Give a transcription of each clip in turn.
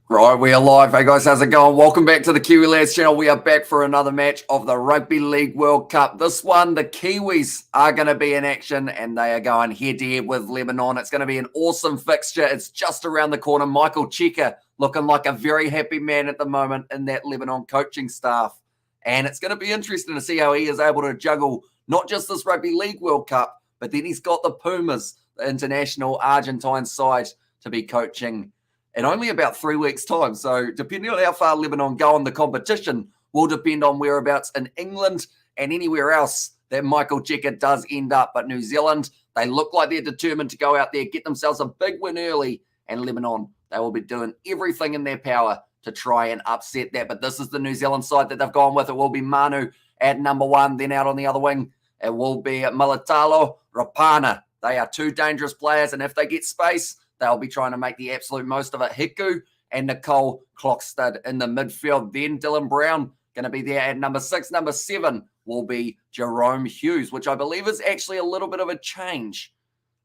Right, we are live. Hey guys, how's it going? Welcome back to the Kiwi Lads channel. We are back for another match of the Rugby League World Cup. This one, the Kiwis are going to be in action and they are going head-to-head with Lebanon. It's going to be an awesome fixture. It's just around the corner. Michael Cheika looking like a very happy man at the moment in that Lebanon coaching staff. And it's going to be interesting to see how he is able to juggle not just this Rugby League World Cup, but then he's got the Pumas, the international Argentine side, to be coaching in only about 3 weeks' time. So depending on how far Lebanon go in the competition will depend on whereabouts in England and anywhere else that Michael Cheika does end up. But New Zealand, they look like they're determined to go out there, get themselves a big win early. And Lebanon, they will be doing everything in their power to try and upset that. But this is the New Zealand side that they've gone with. It will be Manu at number one. Then out on the other wing, it will be Malatalo, Rapana. They are two dangerous players. And if they get space, they'll be trying to make the absolute most of it. Hiku and Nicole Clockstud in the midfield. Then Dylan Brown going to be there at number 6. Number 7 will be Jerome Hughes, which I believe is actually a little bit of a change.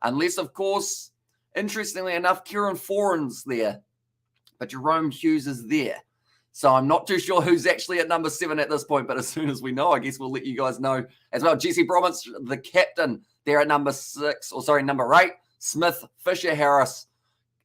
Unless, of course, interestingly enough, Kieran Foran's there. But Jerome Hughes is there. So I'm not too sure who's actually at number 7 at this point. But as soon as we know, I guess we'll let you guys know as well. Jesse Bromwich, the captain, there at number 8. Smith, Fisher Harris,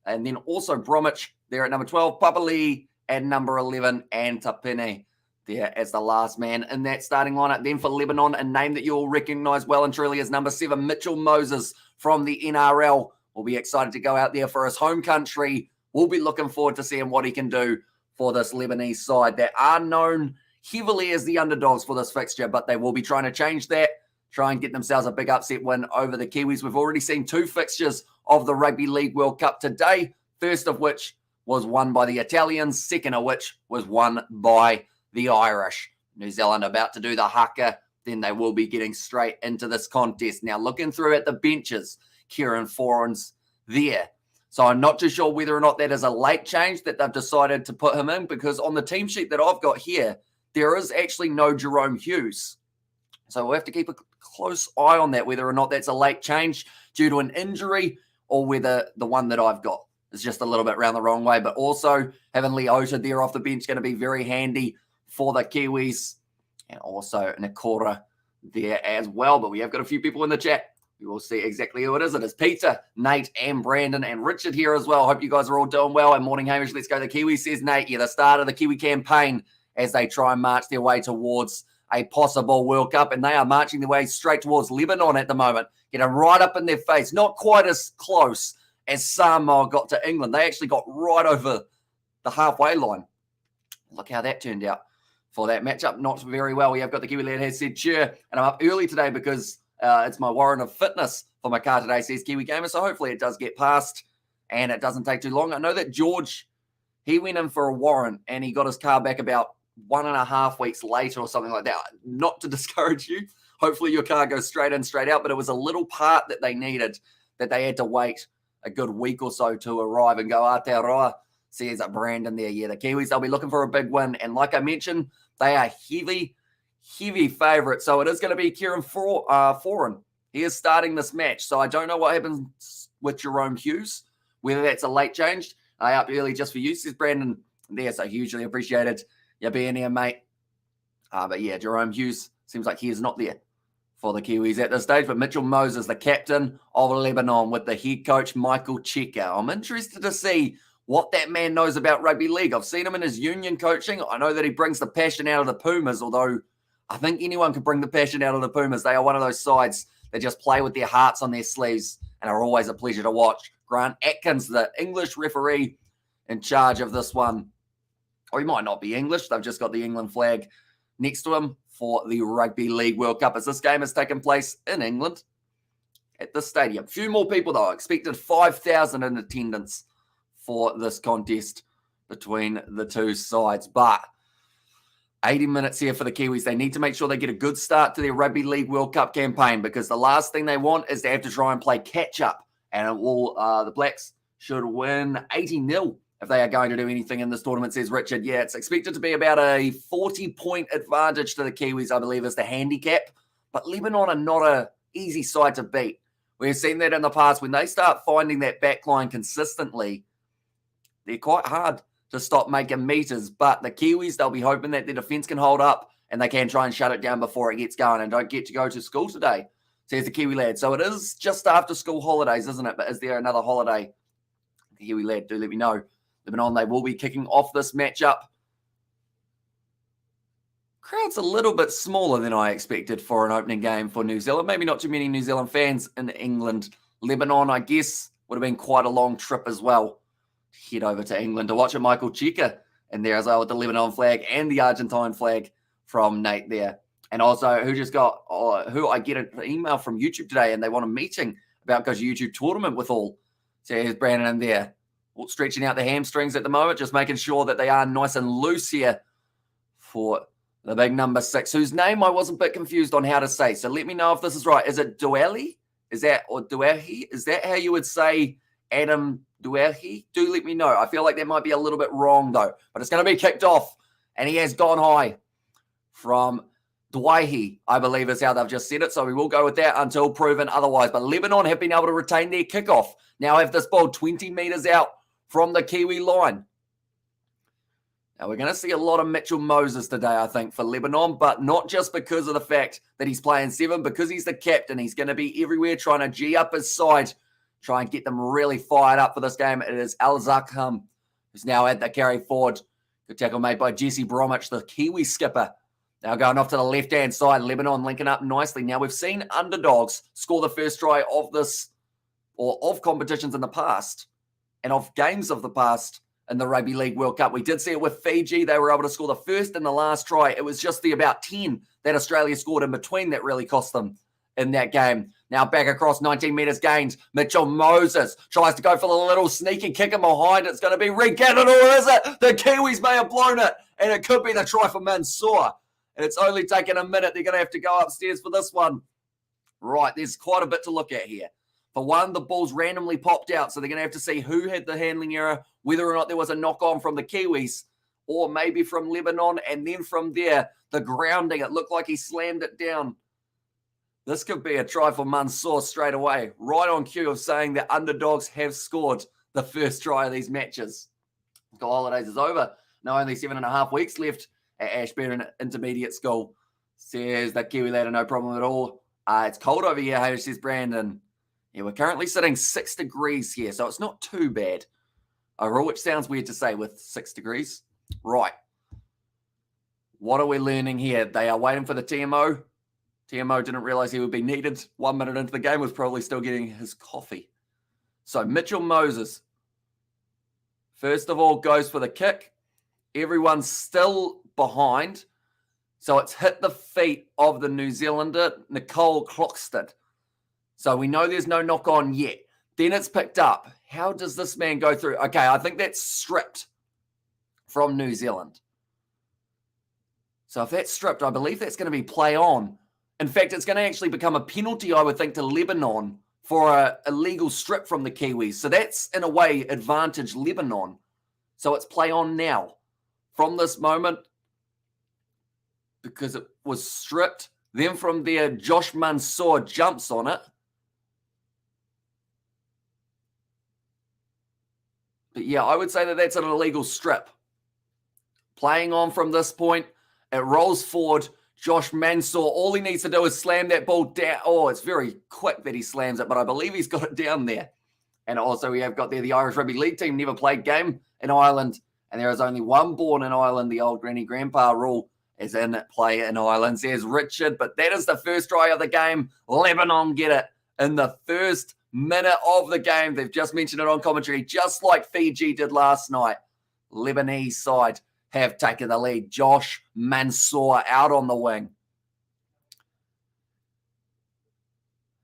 and then also Bromwich there at number 12, Papali at number 11, and Tapine there as the last man in that starting lineup. Then for Lebanon, a name that you'll recognize well and truly is number 7, Mitchell Moses from the NRL. Will be excited to go out there for his home country. We'll be looking forward to seeing what he can do for this Lebanese side that are known heavily as the underdogs for this fixture, but they will be trying to change that. Try and get themselves a big upset win over the Kiwis. We've already seen 2 fixtures of the Rugby League World Cup today, first of which was won by the Italians, second of which was won by the Irish. New Zealand about to do the haka, then they will be getting straight into this contest. Now, looking through at the benches, Kieran Foran's there. So I'm not too sure whether or not that is a late change that they've decided to put him in, because on the team sheet that I've got here, there is actually no Jerome Hughes. So we'll have to keep a close eye on that, whether or not that's a late change due to an injury or whether the one that I've got is just a little bit round the wrong way. But also having Leota there off the bench going to be very handy for the Kiwis, and also Nakora there as well. But we have got a few people in the chat. We will see exactly who it is. It is Peter, Nate, and Brandon, and Richard here as well. Hope you guys are all doing well. And morning, Hamish. Let's go. The Kiwis, says Nate. Yeah, the start of the Kiwi campaign as they try and march their way towards a possible World Cup, and they are marching their way straight towards Lebanon at the moment, getting right up in their face. Not quite as close as Samoa got to England. They actually got right over the halfway line. Look how that turned out for that matchup. Not very well. We have got the Kiwi lad has said, cheer, and I'm up early today because it's my warrant of fitness for my car today, says Kiwi Gamer, so hopefully it does get passed and it doesn't take too long. I know that George, he went in for a warrant and he got his car back about 1.5 weeks later or something like that. Not to discourage you. Hopefully your car goes straight in, straight out, but it was a little part that they needed that they had to wait a good week or so to arrive and go Aotearoa, says Brandon there. Yeah, the Kiwis, they'll be looking for a big win. And like I mentioned, they are heavy favourites. So it is going to be Kieran Foran. He is starting this match. So I don't know what happens with Jerome Hughes, whether that's a late change. Up early just for you, says Brandon there. So hugely appreciated. Yeah, being here, mate. But yeah, Jerome Hughes seems like he is not there for the Kiwis at this stage. But Mitchell Moses, the captain of Lebanon, with the head coach, Michael Cheika. I'm interested to see what that man knows about rugby league. I've seen him in his union coaching. I know that he brings the passion out of the Pumas, although I think anyone can bring the passion out of the Pumas. They are one of those sides that just play with their hearts on their sleeves and are always a pleasure to watch. Grant Atkins, the English referee in charge of this one. Or he might not be English. They've just got the England flag next to him for the Rugby League World Cup, as this game has taken place in England at this stadium. Few more people, though. I expected 5,000 in attendance for this contest between the two sides. But 80 minutes here for the Kiwis. They need to make sure they get a good start to their Rugby League World Cup campaign, because the last thing they want is to have to try and play catch-up. And it will, the Blacks should win 80-0. If they are going to do anything in this tournament, says Richard. Yeah, it's expected to be about a 40-point advantage to the Kiwis, I believe, is the handicap. But Lebanon are not an easy side to beat. We've seen that in the past. When they start finding that back line consistently, they're quite hard to stop making meters. But the Kiwis, they'll be hoping that their defense can hold up and they can try and shut it down before it gets going and don't get to go to school today, says the Kiwi lad. So it is just after school holidays, isn't it? But is there another holiday? The Kiwi lad, do let me know. Lebanon, they will be kicking off this matchup. Crowd's a little bit smaller than I expected for an opening game for New Zealand. Maybe not too many New Zealand fans in England. Lebanon, I guess, would have been quite a long trip as well. Head over to England to watch a Michael Cheika in there as well with the Lebanon flag and the Argentine flag from Nate there. And also, who I get an email from YouTube today and they want a meeting about Goes YouTube tournament with all. So here's Brandon in there, stretching out the hamstrings at the moment, just making sure that they are nice and loose here for the big number 6, whose name I was a bit confused on how to say. So let me know if this is right. Is it Dueli? Or Duerhi? Is that how you would say Adam Duerhi? Do let me know. I feel like that might be a little bit wrong though. But it's going to be kicked off. And he has gone high from Duaihi, I believe is how they've just said it. So we will go with that until proven otherwise. But Lebanon have been able to retain their kickoff. Now have this ball 20 metres out from the Kiwi line. Now, we're going to see a lot of Mitchell Moses today, I think, for Lebanon, but not just because of the fact that he's playing 7, because he's the captain. He's going to be everywhere trying to G up his side, try and get them really fired up for this game. It is Al Zakham, who's now at the carry forward. Good tackle made by Jesse Bromwich, the Kiwi skipper. Now going off to the left-hand side, Lebanon linking up nicely. Now, we've seen underdogs score the first try of this, or of competitions in the past, and of games of the past, in the Rugby League World Cup. We did see it with Fiji. They were able to score the first and the last try. It was just the about 10 that Australia scored in between that really cost them in that game. Now back across 19 metres gained. Mitchell Moses tries to go for the little sneaky kick in behind. It's going to be regathered, or is it? The Kiwis may have blown it, and it could be the try for Mansour. And it's only taken a minute. They're going to have to go upstairs for this one. Right, there's quite a bit to look at here. For one, the ball's randomly popped out, so they're going to have to see who had the handling error, whether or not there was a knock-on from the Kiwis, or maybe from Lebanon, and then from there, the grounding. It looked like he slammed it down. This could be a try for Mansour straight away, right on cue of saying that underdogs have scored the first try of these matches. The holidays is over. Now only 7.5 weeks left at Ashburn Intermediate School. Says that Kiwi lad, no problem at all. It's cold over here, says Brandon. Yeah, we're currently sitting 6 degrees here, so it's not too bad overall, which sounds weird to say with 6 degrees. Right. What are we learning here? They are waiting for the TMO. TMO didn't realize he would be needed. 1 minute into the game, was probably still getting his coffee. So Mitchell Moses, first of all, goes for the kick. Everyone's still behind. So it's hit the feet of the New Zealander, Nicole Clockstead. So we know there's no knock-on yet. Then it's picked up. How does this man go through? Okay, I think that's stripped from New Zealand. So if that's stripped, I believe that's going to be play on. In fact, it's going to actually become a penalty, I would think, to Lebanon for a illegal strip from the Kiwis. So that's, in a way, advantage Lebanon. So it's play on now. From this moment, because it was stripped. Then from there, Josh Mansour jumps on it. But yeah, I would say that that's an illegal strip. Playing on from this point, it rolls forward. Josh Mansour, all he needs to do is slam that ball down. Oh, it's very quick that he slams it, but I believe he's got it down there. And also we have got there the Irish Rugby League team, never played game in Ireland. And there is only one born in Ireland. The old granny-grandpa rule is in play in Ireland, says Richard. But that is the first try of the game. Lebanon get it in the first minute of the game. They've just mentioned it on commentary, just like Fiji did last night. Lebanese side have taken the lead. Josh Mansour out on the wing.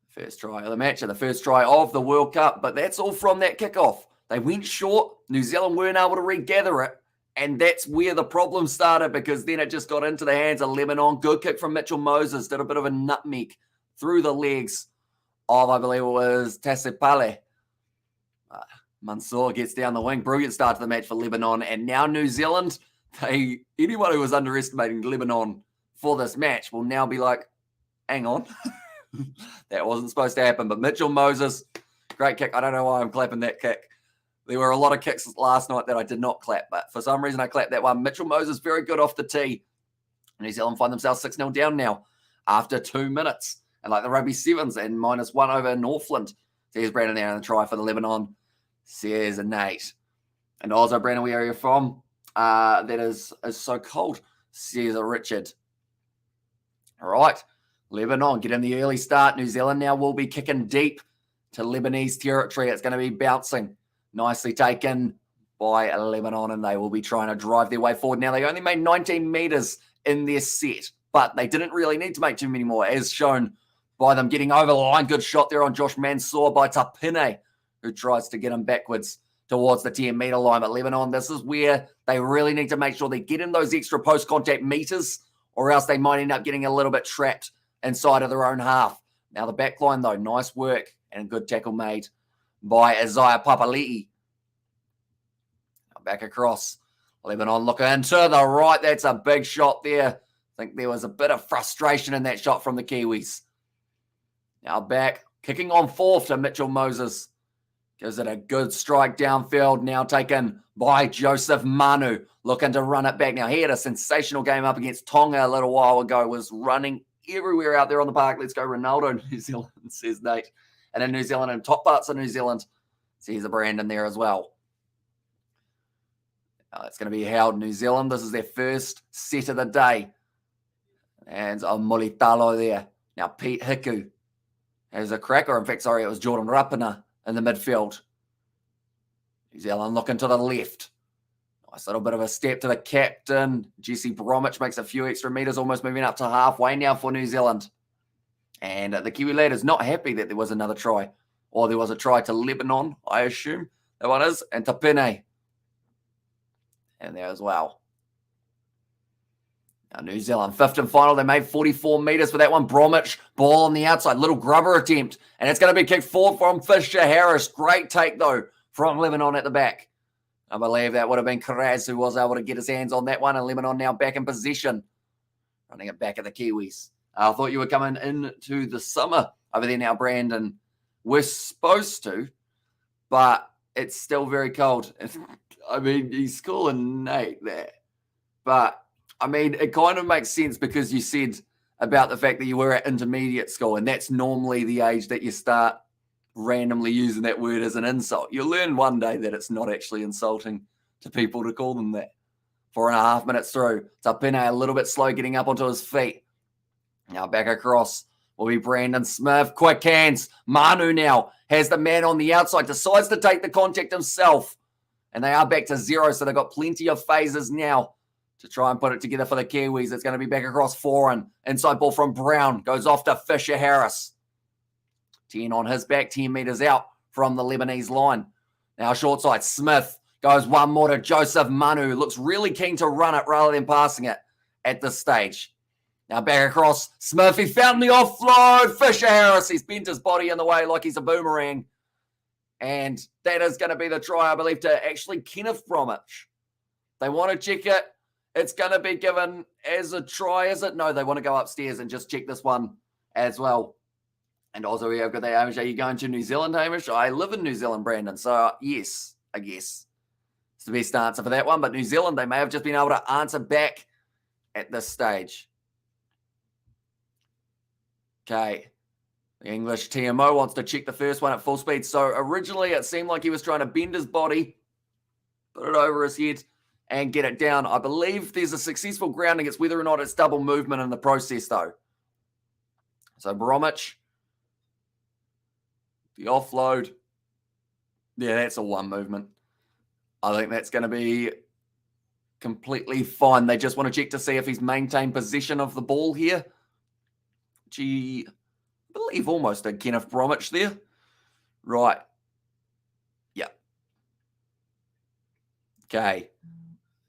First try of the match, and the first try of the World Cup. But that's all from that kickoff. They went short. New Zealand weren't able to regather it. And that's where the problem started, because then it just got into the hands of Lebanon. Good kick from Mitchell Moses. Did a bit of a nutmeg through the legs of, I believe it was Tasipale. Mansour gets down the wing. Brilliant start to the match for Lebanon. And now New Zealand, anyone who was underestimating Lebanon for this match will now be like, hang on. That wasn't supposed to happen. But Mitchell Moses, great kick. I don't know why I'm clapping that kick. There were a lot of kicks last night that I did not clap, but for some reason I clapped that one. Mitchell Moses, very good off the tee. New Zealand find themselves 6-0 down now after 2 minutes. And like the Rugby Sevens and -1 over Northland. There's Brandon there in the try for the Lebanon. Says Nate. And also, Brandon, where are you from? That is so cold. Says Richard. All right. Lebanon get in the early start. New Zealand now will be kicking deep to Lebanese territory. It's going to be bouncing. Nicely taken by Lebanon, and they will be trying to drive their way forward. Now, they only made 19 meters in their set, but they didn't really need to make too many more, as shown by them getting over the line. Good shot there on Josh Mansour by Tapine, who tries to get him backwards towards the 10-meter line. But Lebanon, this is where they really need to make sure they get in those extra post-contact meters, or else they might end up getting a little bit trapped inside of their own half. Now, the back line, though, nice work and good tackle made by Isaiah Papali'i. Back across. Lebanon looking to the right. That's a big shot there. I think there was a bit of frustration in that shot from the Kiwis. Now back, kicking on fourth to Mitchell Moses. Gives it a good strike downfield. Now taken by Joseph Manu. Looking to run it back. Now he had a sensational game up against Tonga a little while ago. Was running everywhere out there on the park. Let's go Ronaldo, New Zealand, says Nate. And in New Zealand, and top parts of New Zealand, sees a Brandon there as well. It's going to be held in New Zealand. This is their first set of the day. And Molitalo there. Now Pete Hiku has a crack, or in fact, sorry, it was Jordan Rapana in the midfield. New Zealand looking to the left. Nice little bit of a step to the captain. Jesse Bromwich makes a few extra meters, almost moving up to halfway now for New Zealand. And the Kiwi lad is not happy that there was another try. Or there was a try to Lebanon, I assume. That one is. And Tapine. And there as well. Now New Zealand, fifth and final. They made 44 meters for that one. Bromwich, ball on the outside. Little grubber attempt. And it's going to be kicked forward from Fisher Harris. Great take, though, from Lebanon at the back. I believe that would have been Karaz who was able to get his hands on that one. And Lebanon now back in possession. Running it back at the Kiwis. I thought you were coming into the summer over there now, Brandon. We're supposed to, but it's still very cold. I mean, he's calling Nate there. But, I mean, it kind of makes sense because you said about the fact that you were at intermediate school, and that's normally the age that you start randomly using that word as an insult. You'll learn one day that it's not actually insulting to people to call them that. 4.5 minutes through. Tapine a little bit slow getting up onto his feet. Now back across will be Brandon Smith. Quick hands. Manu now has the man on the outside. Decides to take the contact himself. And they are back to 0, so they've got plenty of phases now to try and put it together for the Kiwis. It's going to be back across Foran. Inside ball from Brown. Goes off to Fisher Harris. 10 on his back, 10 meters out from the Lebanese line. Now short side, Smith goes one more to Joseph Manu. Looks really keen to run it rather than passing it at this stage. Now back across, Smith. He found the offload. Fisher Harris. He's bent his body in the way like he's a boomerang. And that is going to be the try, I believe, to actually Kenneth Bromwich. They want to check it. It's going to be given as a try, is it? No, they want to go upstairs and just check this one as well. And also, we have got that, Hamish. Are you going to New Zealand, Hamish? I live in New Zealand, Brandon. So, yes, I guess. It's the best answer for that one. But New Zealand, they may have just been able to answer back at this stage. Okay. The English TMO wants to check the first one at full speed. So originally it seemed like he was trying to bend his body, put it over his head, and get it down. I believe there's a successful grounding. It's whether or not it's double movement in the process, though. So Bromwich, the offload. Yeah, that's a one movement. I think that's going to be completely fine. They just want to check to see if he's maintained possession of the ball here. I believe almost a Kenneth Bromwich there. Right. Yeah. Okay.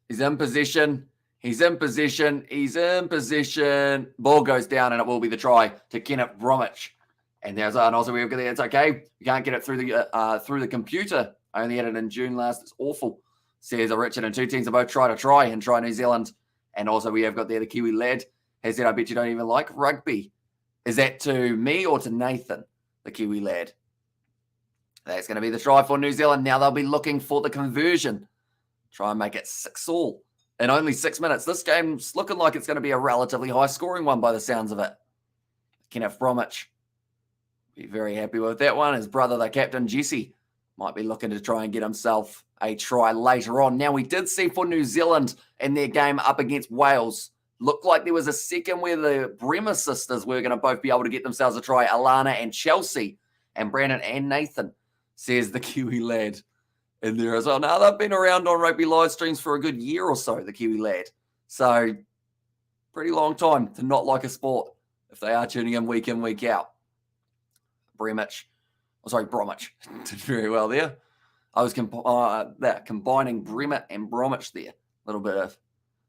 He's in position. He's in position. He's in position. Ball goes down, and it will be the try to Kenneth Bromwich. And there's an also we've got there. It's okay. You can't get it through the computer. I only had it in June last. It's awful. Says Richard, and two teams are both try New Zealand. And also we have got there the Kiwi lad has said, I bet you don't even like rugby. Is that to me or to Nathan, the Kiwi lad? That's going to be the try for New Zealand. Now they'll be looking for the conversion. Try and make it 6-all in only 6 minutes. This game's looking like it's going to be a relatively high-scoring one by the sounds of it. Kenneth Bromwich be very happy with that one. His brother, the captain, Jesse, might be looking to try and get himself a try later on. Now, we did see for New Zealand in their game up against Wales, looked like there was a second where the Bremer sisters were going to both be able to get themselves a try. Alana and Chelsea, and Brandon and Nathan, says the Kiwi lad in there as well. Now, they've been around on rugby live streams for a good year or so, the Kiwi lad. So, pretty long time to not like a sport if they are tuning in, week out. Bromwich did very well there. I was combining Bremer and Bromwich there. A little bit of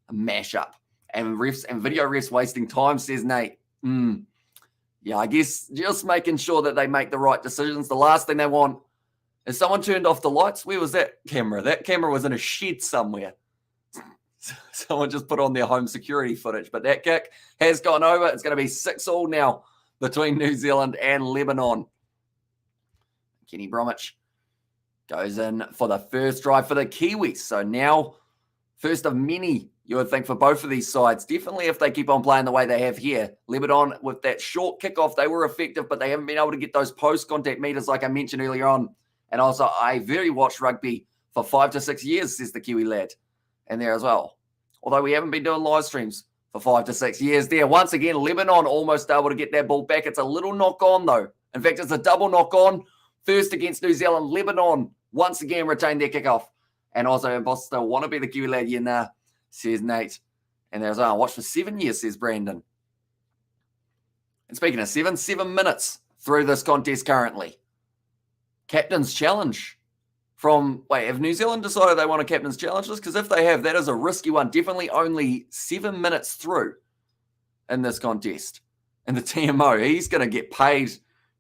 a mash-up. And refs and video refs wasting time, says Nate. Yeah, I guess just making sure that they make the right decisions. The last thing they want is someone turned off the lights. Where was that camera? That camera was in a shed somewhere. Someone just put on their home security footage. But that kick has gone over. It's going to be 6-all now between New Zealand and Lebanon. Kenny Bromwich goes in for the first drive for the Kiwis. So now, first of many, you would think, for both of these sides. Definitely if they keep on playing the way they have here. Lebanon, with that short kickoff, they were effective, but they haven't been able to get those post-contact meters like I mentioned earlier on. And also, I very watched rugby for 5 to 6 years, says the Kiwi lad. And there as well. Although we haven't been doing live streams for 5 to 6 years there. Once again, Lebanon almost able to get that ball back. It's a little knock-on, though. In fact, it's a double knock-on. First against New Zealand, Lebanon once again retained their kickoff. And also, boss still want to be the Kiwi lad, says Nate. And there's, watch for 7 years, says Brandon. And speaking of 7 minutes through this contest currently. Captain's challenge. Have New Zealand decided they want a captain's challenge? Because if they have, that is a risky one. Definitely only 7 minutes through in this contest. And the TMO, he's going to get paid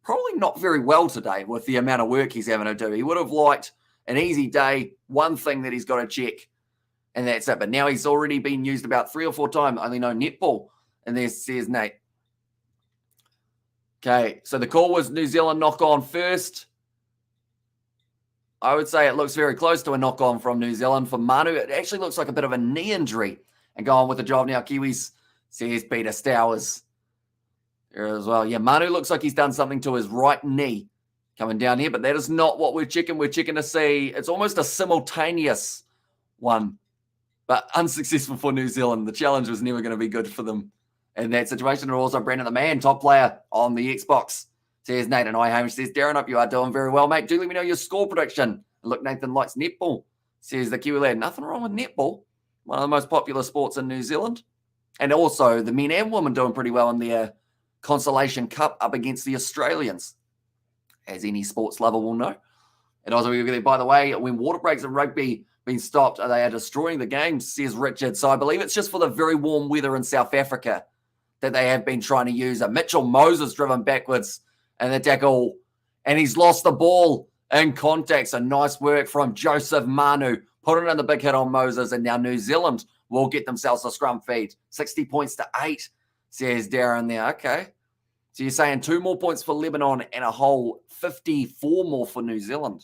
probably not very well today with the amount of work he's having to do. He would have liked an easy day, one thing that he's got to check, and that's it. But now he's already been used about 3 or 4 times. Only no netball. And there says Nate. Okay, so the call was New Zealand knock on first. I would say it looks very close to a knock-on from New Zealand. For Manu, it actually looks like a bit of a knee injury. And go on with the job now, Kiwis, says Peter Stowers. There as well. Yeah, Manu looks like he's done something to his right knee coming down here, but that is not what we're checking. We're checking to see, it's almost a simultaneous one, but unsuccessful for New Zealand. The challenge was never going to be good for them in that situation. And also Brandon the Man, top player on the Xbox. Says Nate, and Hamish says, Darren, up you are doing very well, mate. Do let me know your score prediction. Look, Nathan likes netball, says the Kiwi lad. Nothing wrong with netball. One of the most popular sports in New Zealand. And also the men and women doing pretty well in their Consolation Cup up against the Australians, as any sports lover will know. And also, by the way, when water breaks in rugby been stopped, they are destroying the game, says Richard. So I believe it's just for the very warm weather in South Africa that they have been trying to use. Mitchell Moses driven backwards and the tackle, and he's lost the ball in contact. So nice work from Joseph Manu, putting in the big hit on Moses, and now New Zealand will get themselves a scrum feed. 60 points to 8, says Darren there. Okay. So you're saying 2 more points for Lebanon and a whole 54 more for New Zealand.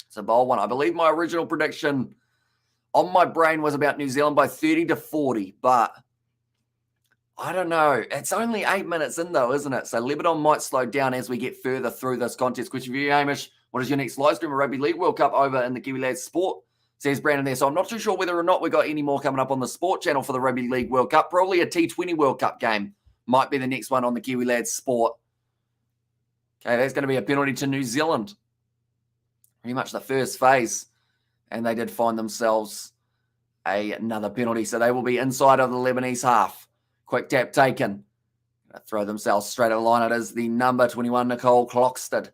It's a bold one. I believe my original prediction on my brain was about New Zealand by 30 to 40, but I don't know. It's only 8 minutes in, though, isn't it? So Lebanon might slow down as we get further through this contest. Question for you, Hamish. What is your next live stream of Rugby League World Cup over in the Kiwi Lads Sport? Says Brandon there. So I'm not too sure whether or not we got any more coming up on the Sport channel for the Rugby League World Cup. Probably a T20 World Cup game might be the next one on the Kiwi Lads Sport. Okay, that's going to be a penalty to New Zealand. Pretty much the first phase. And they did find themselves another penalty. So they will be inside of the Lebanese half. Quick tap taken. Throw themselves straight at the line. It is the number 21, Nicole Clockstead.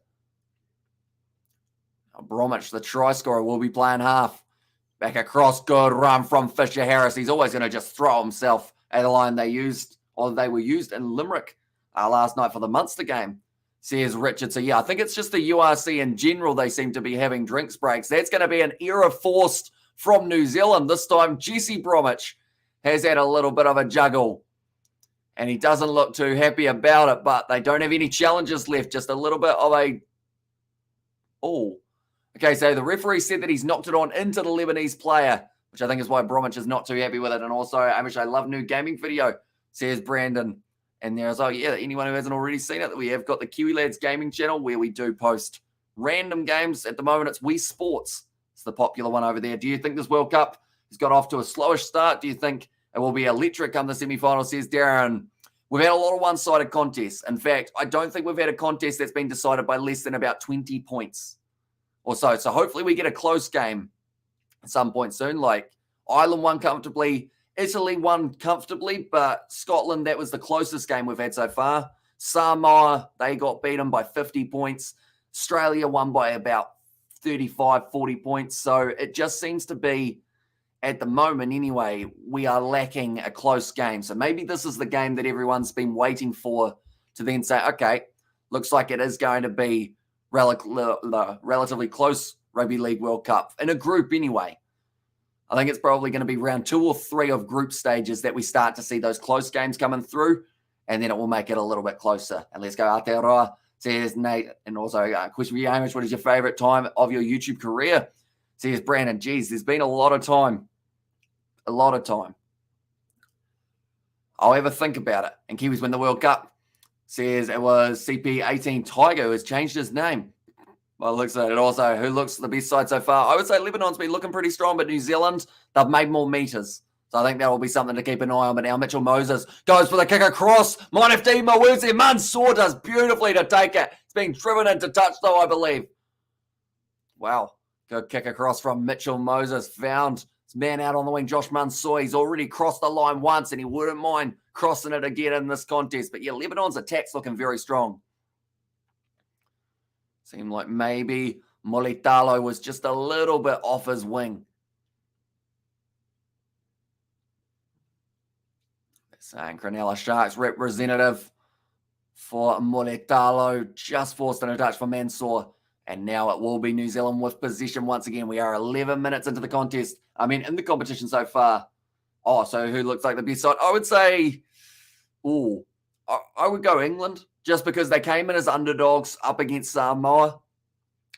Bromwich, the try scorer, will be playing half. Back across, good run from Fisher Harris. He's always going to just throw himself at the line they were used in Limerick last night for the Munster game, says Richard. So yeah, I think it's just the URC in general. They seem to be having drinks breaks. That's going to be an error forced from New Zealand. This time, Jesse Bromwich has had a little bit of a juggle. And he doesn't look too happy about it, but they don't have any challenges left. Just a little bit of a Oh, okay, so the referee said that he's knocked it on into the Lebanese player, which I think is why Bromwich is not too happy with it. And also, Amish, I love new gaming video, says Brandon. And there's, oh yeah, anyone who hasn't already seen it, we have got the Kiwi Lads gaming channel where we do post random games. At the moment, it's Wii Sports. It's the popular one over there. Do you think this World Cup has got off to a slowish start? Do you think it will be electric come the semi-final, says Darren? We've had a lot of one-sided contests. In fact, I don't think we've had a contest that's been decided by less than about 20 points or so. So hopefully we get a close game at some point soon. Like Ireland won comfortably, Italy won comfortably, but Scotland, that was the closest game we've had so far. Samoa, they got beaten by 50 points. Australia won by about 35, 40 points. So it just seems to be, at the moment anyway, we are lacking a close game. So maybe this is the game that everyone's been waiting for to then say, okay, looks like it is going to be relatively close Rugby League World Cup. In a group anyway. I think it's probably going to be round 2 or 3 of group stages that we start to see those close games coming through, and then it will make it a little bit closer. And let's go Aotearoa, says Nate. And also, question for you, Hamish, what is your favourite time of your YouTube career? Says Brandon, geez, there's been a lot of time. A lot of time. I'll have a think about it. And Kiwis win the World Cup. Says it was CP18 Tiger who has changed his name. Well, looks at it also. Who looks the best side so far? I would say Lebanon's been looking pretty strong, but New Zealand, they've made more meters. So I think that will be something to keep an eye on. But now Mitchell Moses goes for the kick across. Monefdi Mawuzi Mansour does beautifully to take it. It's being driven into touch, though, I believe. Wow. Good kick across from Mitchell Moses. Found his man out on the wing, Josh Mansour. He's already crossed the line once, and he wouldn't mind crossing it again in this contest. But yeah, Lebanon's attack's looking very strong. Seemed like maybe Molitalo was just a little bit off his wing. Saying Cronulla Sharks representative for Molitalo, just forced in a touch for Mansour. And now it will be New Zealand with possession once again. We are 11 minutes into the contest. I mean, in the competition so far. Oh, so who looks like the best side? I would say, I would go England. Just because they came in as underdogs up against Samoa.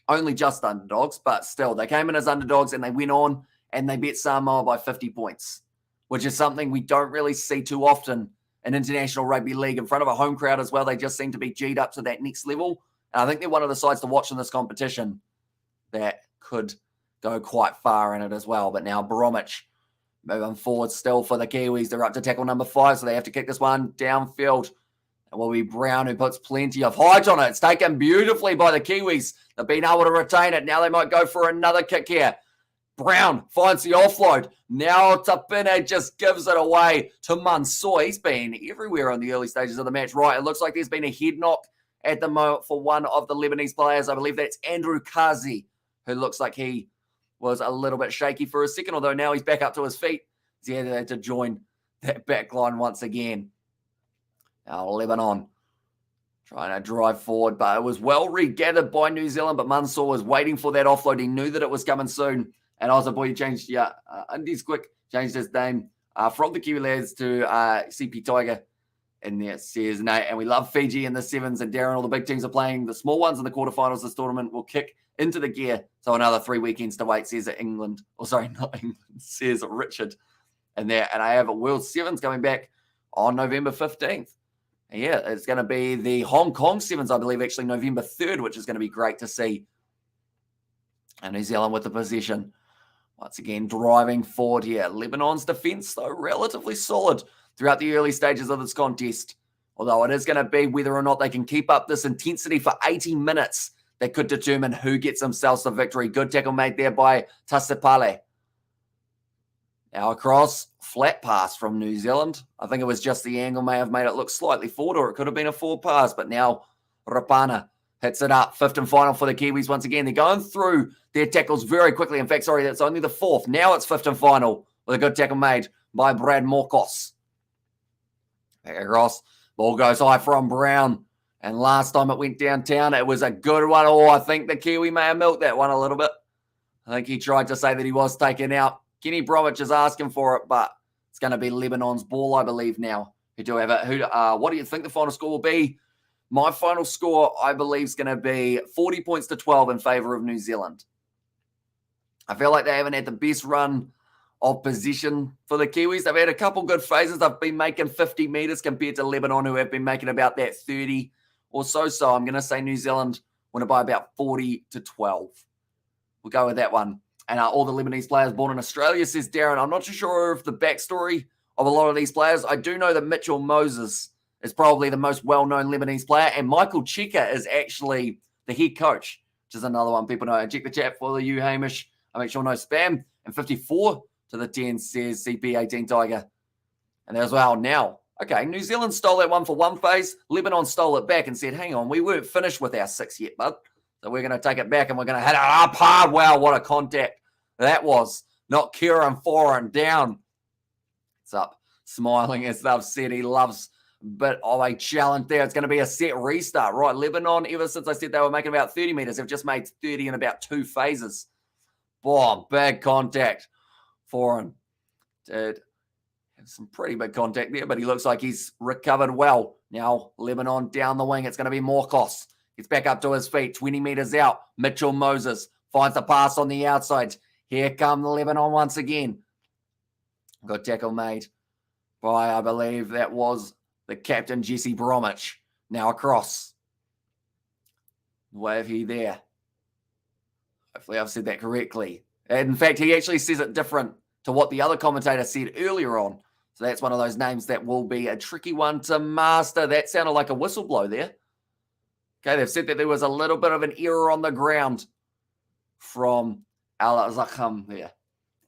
Only just underdogs, but still. They came in as underdogs and they went on and they beat Samoa by 50 points, which is something we don't really see too often in international rugby league. In front of a home crowd as well, they just seem to be G'd up to that next level. And I think they're one of the sides to watch in this competition that could go quite far in it as well. But now Bromwich moving forward still for the Kiwis. They're up to tackle number 5, so they have to kick this one downfield. It will be Brown who puts plenty of height on it. It's taken beautifully by the Kiwis. They've been able to retain it. Now they might go for another kick here. Brown finds the offload. Now Tapine just gives it away to Mansour. He's been everywhere on the early stages of the match. Right, it looks like there's been a head knock at the moment for one of the Lebanese players. I believe that's Andrew Kazi, who looks like he was a little bit shaky for a second, although now he's back up to his feet. He had to join that back line once again. Now Lebanon trying to drive forward, but it was well regathered by New Zealand, but Mansour was waiting for that offload. He knew that it was coming soon. And also, boy, he changed, Undies Quick changed his name from the Kiwi Lads to CP Tiger. And there says, Nate, and we love Fiji in the 7s, and Darren, all the big teams are playing the small ones in the quarterfinals. This tournament will kick into the gear. So another 3 weekends to wait, says England. Oh, sorry, not England, says Richard. And I have a World 7s coming back on November 15th. And yeah, it's going to be the Hong Kong 7s, I believe, actually November 3rd, which is going to be great to see. And New Zealand with the possession. Once again, driving forward here. Lebanon's defence, though, relatively solid throughout the early stages of this contest. Although it is going to be whether or not they can keep up this intensity for 80 minutes that could determine who gets themselves the victory. Good tackle made there by Tasipale. Now across, flat pass from New Zealand. I think it was just the angle may have made it look slightly forward, or it could have been a forward pass. But now Rapana hits it up. 5th and final for the Kiwis once again. They're going through their tackles very quickly. In fact, sorry, that's only the 4th. Now it's 5th and final with a good tackle made by Brad Morkos. Back across. Ball goes high from Brown. And last time it went downtown, it was a good one. Oh, I think the Kiwi may have milked that one a little bit. I think he tried to say that he was taken out. Kenny Bromwich is asking for it, but it's going to be Lebanon's ball, I believe, now. Who do have it? What do you think the final score will be? My final score, I believe, is going to be 40 points to 12 in favour of New Zealand. I feel like they haven't had the best run of position for the Kiwis. They've had a couple good phases. They've been making 50 metres compared to Lebanon, who have been making about that 30 or so. So I'm going to say New Zealand win it by about 40 to 12. We'll go with that one. And all the Lebanese players born in Australia, says Darren. I'm not too sure of the backstory of a lot of these players. I do know that Mitchell Moses is probably the most well-known Lebanese player, and Michael Cheika is actually the head coach, which is another one people know. Check the chat for you, Hamish. I make sure no spam. And 54 to the 10 says CP18 Tiger. And as well now, okay, New Zealand stole that one for one phase. Lebanon stole it back and said, hang on, we weren't finished with our 6 yet, bud. So we're going to take it back and we're going to hit it up hard. Wow, what a contact that was. Not Kieran Foran down. It's up, smiling as they've said. He loves a bit of a challenge there. It's going to be a set restart, right? Lebanon, ever since I said they were making about 30 metres, have just made 30 in about 2 phases. Boom, big contact. Foran did have some pretty big contact there, but he looks like he's recovered well. Now, Lebanon down the wing. It's going to be Morkos. Gets back up to his feet, 20 metres out. Mitchell Moses finds the pass on the outside. Here come Lebanon once again. Got tackle made by, I believe that was the captain, Jesse Bromwich. Now across. Wave he there. Hopefully I've said that correctly. And in fact, he actually says it different to what the other commentator said earlier on. So that's one of those names that will be a tricky one to master. That sounded like a whistle blow there. Okay, they've said that there was a little bit of an error on the ground from Al-Zakham there.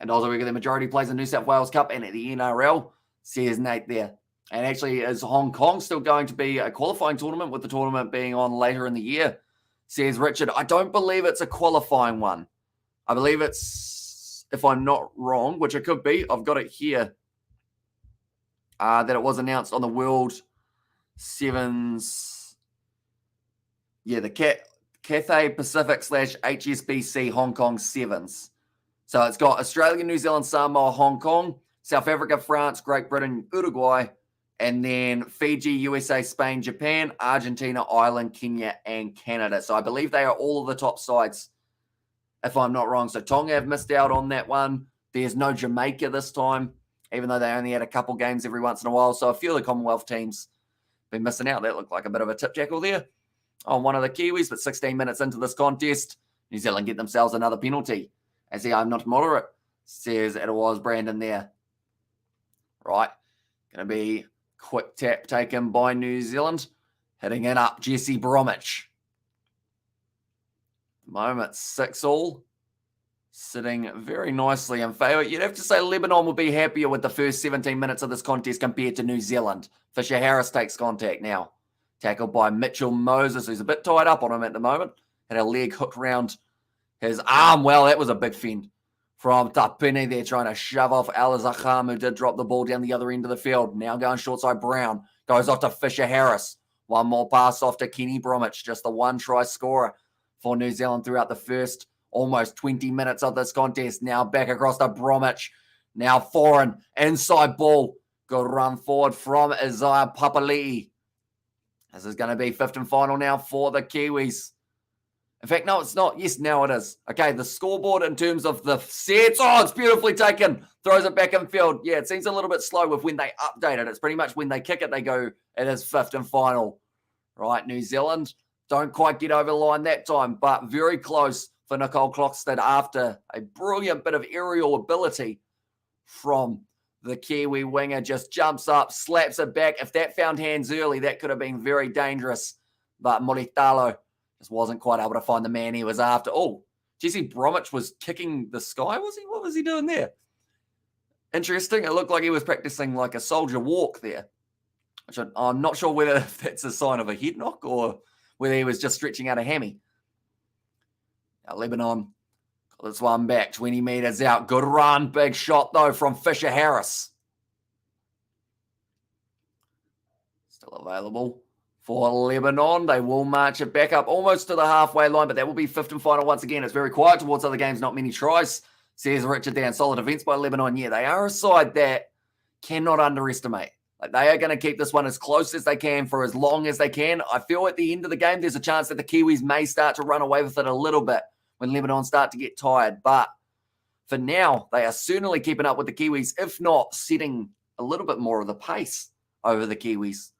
And also, the majority plays in New South Wales Cup and at the NRL, says Nate there. And actually, is Hong Kong still going to be a qualifying tournament with the tournament being on later in the year? Says Richard. I don't believe it's a qualifying one. I believe it's, if I'm not wrong, which it could be, I've got it here, that it was announced on the World Sevens. Yeah, the Cathay Pacific / HSBC Hong Kong Sevens. So it's got Australia, New Zealand, Samoa, Hong Kong, South Africa, France, Great Britain, Uruguay, and then Fiji, USA, Spain, Japan, Argentina, Ireland, Kenya, and Canada. So I believe they are all of the top sides, if I'm not wrong. So Tonga have missed out on that one. There's no Jamaica this time, even though they only had a couple games every once in a while. So a few of the Commonwealth teams have been missing out. That looked like a bit of a tip tackle there on one of the Kiwis, but 16 minutes into this contest, New Zealand get themselves another penalty. As the I'm not moderate, says it was Brandon there. Right. Going to be quick tap taken by New Zealand. Hitting it up, Jesse Bromwich. At the moment, 6-all. Sitting very nicely in favour. You'd have to say Lebanon will be happier with the first 17 minutes of this contest compared to New Zealand. Fisher Harris takes contact now. Tackled by Mitchell Moses, who's a bit tied up on him at the moment. Had a leg hooked round his arm. Well, that was a big fend from Tapine there, trying to shove off Al-Zakham, who did drop the ball down the other end of the field. Now going short side, Brown. Goes off to Fisher Harris. One more pass off to Kenny Bromwich. Just the one try scorer for New Zealand throughout the first almost 20 minutes of this contest. Now back across to Bromwich. Now Foran. Inside ball. Good run forward from Isaiah Papali'i. This is going to be fifth and final now for the Kiwis. In fact, no, it's not. Yes, now it is. Okay, the scoreboard in terms of the sets. Oh, it's beautifully taken. Throws it back in field. Yeah, it seems a little bit slow with when they update it. It's pretty much when they kick it, they go, it is fifth and final. Right, New Zealand don't quite get over the line that time, but very close for Nicole Clockstead after a brilliant bit of aerial ability from the Kiwi winger. Just jumps up, slaps it back. If that found hands early, that could have been very dangerous. But Moritalo just wasn't quite able to find the man he was after. Oh, Jesse Bromwich was kicking the sky, was he? What was he doing there? Interesting. It looked like he was practicing like a soldier walk there. Which I'm not sure whether that's a sign of a head knock or whether he was just stretching out a hammy. Now Lebanon got this one back, 20 metres out. Good run. Big shot, though, from Fisher Harris. Still available for Lebanon. They will march it back up almost to the halfway line, but that will be fifth and final once again. It's very quiet towards other games, not many tries. Says Richard down. Solid defence by Lebanon. Yeah, they are a side that cannot underestimate. Like, they are going to keep this one as close as they can for as long as they can. I feel at the end of the game, there's a chance that the Kiwis may start to run away with it a little bit when Lebanon start to get tired. But for now, they are certainly keeping up with the Kiwis, if not setting a little bit more of the pace over the Kiwis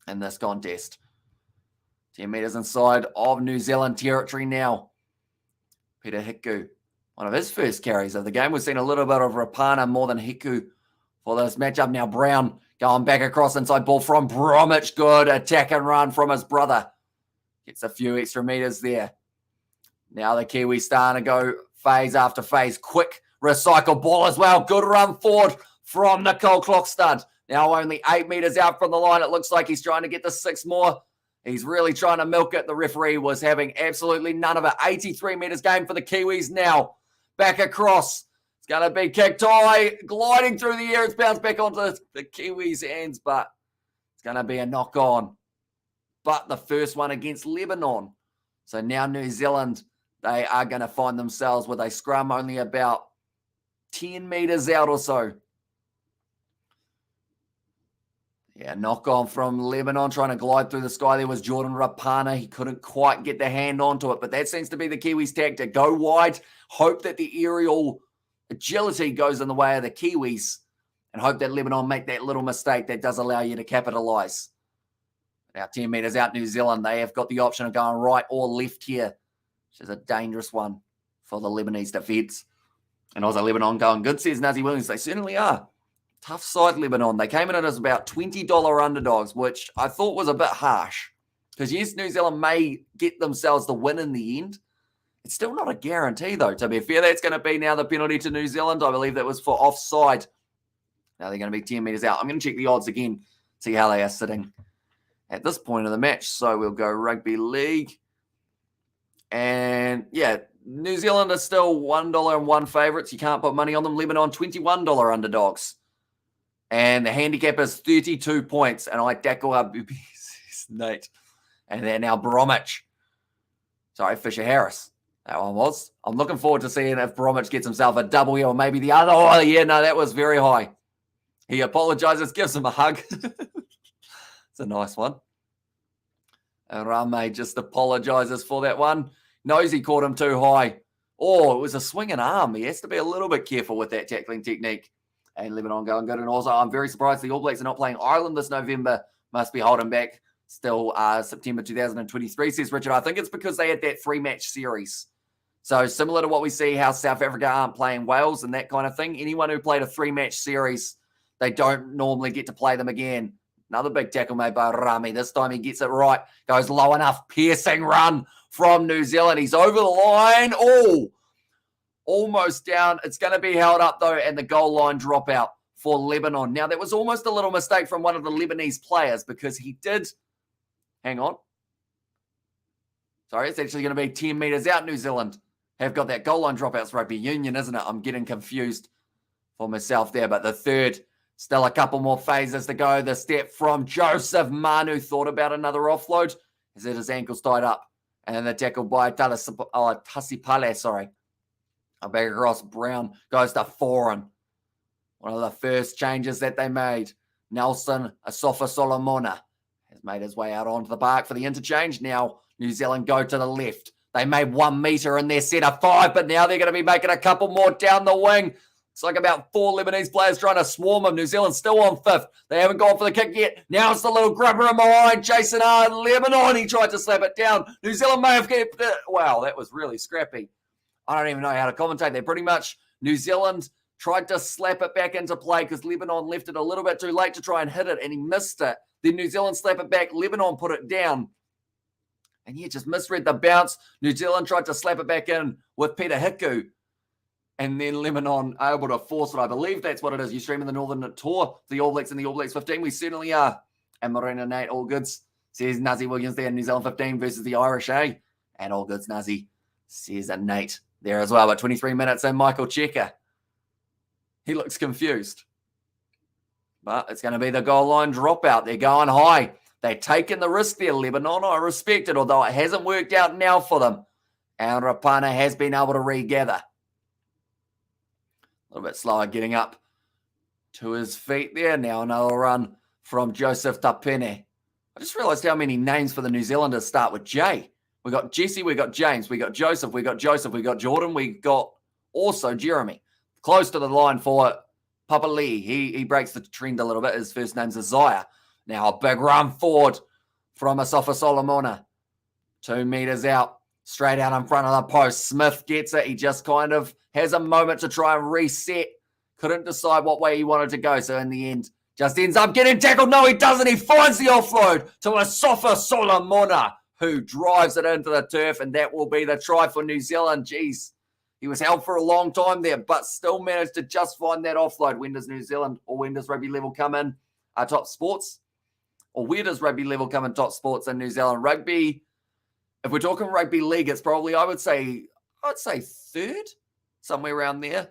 in this contest. 10 metres inside of New Zealand territory now. Peter Hiku, one of his first carries of the game. We've seen a little bit of Rapana more than Hiku for this matchup. Now Brown going back across inside ball from Bromwich. Good attack and run from his brother. Gets a few extra meters there. Now the Kiwis starting to go phase after phase. Quick recycle ball as well. Good run forward from Nicole Clockstud. Now only 8 meters out from the line. It looks like he's trying to get the 6 more. He's really trying to milk it. The referee was having absolutely none of it. 83 meters game for the Kiwis now. Back across. It's going to be kicked high. Gliding through the air. It's bounced back onto the Kiwis' hands, but it's going to be a knock on. But the first one against Lebanon. So now New Zealand, they are going to find themselves with a scrum only about 10 meters out or so. Yeah, knock on from Lebanon, trying to glide through the sky. There was Jordan Rapana. He couldn't quite get the hand onto it, but that seems to be the Kiwis' tactic. Go wide, hope that the aerial agility goes in the way of the Kiwis, and hope that Lebanon make that little mistake that does allow you to capitalize. Now 10 meters out, New Zealand, they have got the option of going right or left here, which is a dangerous one for the Lebanese defense. And also Lebanon going good, says Nazi Williams. They certainly are. Tough side, Lebanon. They came in as about $20 underdogs, which I thought was a bit harsh. Because yes, New Zealand may get themselves the win in the end. It's still not a guarantee, though. To be fair, that's going to be now the penalty to New Zealand. I believe that was for offside. Now they're going to be 10 meters out. I'm going to check the odds again, see how they are sitting at this point of the match. So we'll go Rugby League. And yeah, New Zealand are still $1 favourites. You can't put money on them. Lebanon, $21 underdogs. And the handicap is 32 points. And I tackle up Nate. And they're now Bromwich. Sorry, Fisher Harris. That one was. I'm looking forward to seeing if Bromwich gets himself a double here or maybe the other. Oh, yeah, no, that was very high. He apologizes, gives him a hug. It's a nice one. And Rame just apologizes for that one. Knows he caught him too high. Oh, it was a swinging arm. He has to be a little bit careful with that tackling technique. And Lebanon going good. And also, I'm very surprised the All Blacks are not playing Ireland this November. Must be holding back still September 2023, says Richard. I think it's because they had that 3-match series. So similar to what we see how South Africa aren't playing Wales and that kind of thing. Anyone who played a 3-match series, they don't normally get to play them again. Another big tackle made by Rami. This time he gets it right. Goes low enough. Piercing run from New Zealand. He's over the line. Oh, almost down. It's going to be held up, though, and the goal line dropout for Lebanon. Now, that was almost a little mistake from one of the Lebanese players because he did... Hang on. Sorry, it's actually going to be 10 metres out, New Zealand. Have got that goal line dropout. It's rugby union, isn't it? I'm getting confused for myself there. But the third, still a couple more phases to go. The step from Joseph Manu. Thought about another offload. He's had his ankles tied up. And then the tackle by Tasipale, sorry. Back across, Brown goes to Foreign. One of the first changes that they made. Nelson Asofa Solomona has made his way out onto the park for the interchange. Now New Zealand go to the left. They made 1 metre in their set of 5, but now they're going to be making a couple more down the wing. It's like about 4 Lebanese players trying to swarm them. New Zealand still on 5th. They haven't gone for the kick yet. Now it's the little grubber in behind. Jason R. Lebanon, he tried to slap it down. New Zealand may have kept it. Wow, that was really scrappy. I don't even know how to commentate there. Pretty much New Zealand tried to slap it back into play because Lebanon left it a little bit too late to try and hit it, and he missed it. Then New Zealand slap it back. Lebanon put it down. And yeah, just misread the bounce. New Zealand tried to slap it back in with Peter Hiku. And then Lebanon able to force it. I believe that's what it is. You're streaming the Northern Tour, the All Blacks and the All Blacks 15. We certainly are. And Marina Nate, all goods. Says Nazi Williams there, New Zealand 15 versus the Irish A. And all goods, Nazi. Says a Nate there as well. But 23 minutes in, Michael Checker. He looks confused. But it's going to be the goal line dropout. They're going high. They're taking the risk there, Lebanon. I respect it, although it hasn't worked out now for them. And Rapana has been able to regather. A little bit slower getting up to his feet there. Now another run from Joseph Tapene. I just realised how many names for the New Zealanders start with J. We got Jesse, we got James, we got Joseph, we got Jordan, we got also Jeremy. Close to the line for Papa Lee. He breaks the trend a little bit. His first name's Isaiah. Now a big run forward from Asafa Solomona. 2 meters out, straight out in front of the post. Smith gets it. He just kind of has a moment to try and reset. Couldn't decide what way he wanted to go. So in the end, just ends up getting tackled. No, he doesn't. He finds the offload to Asafa Solomona, who drives it into the turf. And that will be the try for New Zealand. Jeez, he was held for a long time there, but still managed to just find that offload. When does New Zealand or when does rugby level come in? Top sports? Or where does rugby level come in top sports in New Zealand? Rugby, if we're talking rugby league, it's probably, I'd say third, somewhere around there.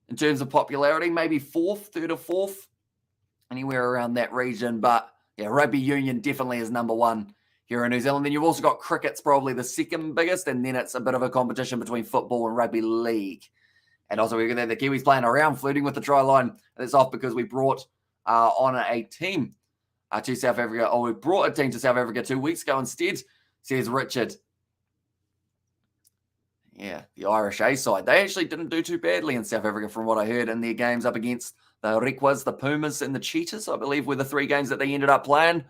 In terms of popularity, maybe third or fourth, anywhere around that region. But yeah, rugby union definitely is number one here in New Zealand. Then you've also got cricket's probably the second biggest, and then it's a bit of a competition between football and rugby league. And also we're the Kiwis playing around, flirting with the try line. And it's off because we brought on a team to South Africa. We brought a team to South Africa 2 weeks ago instead, says Richard. Yeah, the Irish A side. They actually didn't do too badly in South Africa from what I heard in their games up against the Rekwas, the Pumas, and the Cheetahs, I believe, were the 3 games that they ended up playing.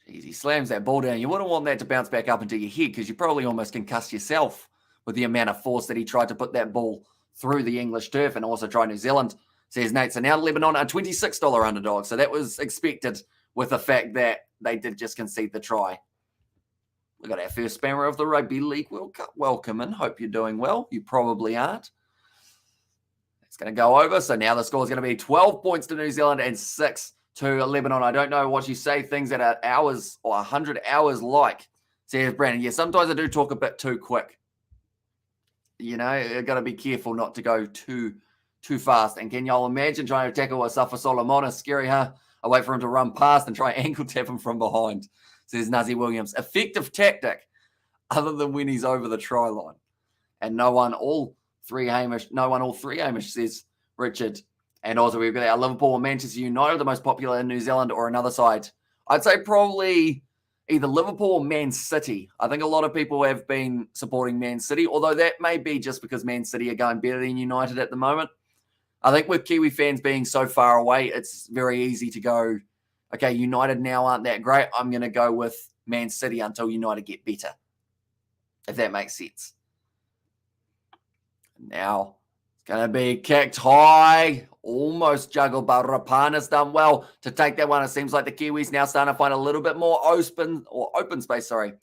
Jeez, he slams that ball down. You wouldn't want that to bounce back up into your head because you probably almost concuss yourself with the amount of force that he tried to put that ball through the English turf and also try New Zealand, says Nate. So now Lebanon are $26 underdog. So that was expected with the fact that they did just concede the try. We got our first spammer of the Rugby League World Cup. Welcome in. Hope you're doing well. You probably aren't. It's going to go over. So now the score is going to be 12 points to New Zealand and 6 to Lebanon. I don't know what you say things at hours or 100 hours like, says Brandon. Yeah, sometimes I do talk a bit too quick. You know, you've got to be careful not to go too fast. And can y'all imagine trying to tackle Asafa Solomon? Scary, huh? I wait for him to run past and try and ankle tap him from behind, says Nazi Williams. Effective tactic, other than when he's over the try line. And no one all three Hamish, says Richard. And also we've got our Liverpool and Manchester United, the most popular in New Zealand, or another side. I'd say probably either Liverpool or Man City. I think a lot of people have been supporting Man City, although that may be just because Man City are going better than United at the moment. I think with Kiwi fans being so far away, it's very easy to go, okay, United now aren't that great. I'm going to go with Man City until United get better, if that makes sense. Now, it's going to be kicked high, almost juggled, but Rapana's done well to take that one. It seems like the Kiwis now starting to find a little bit more open space, And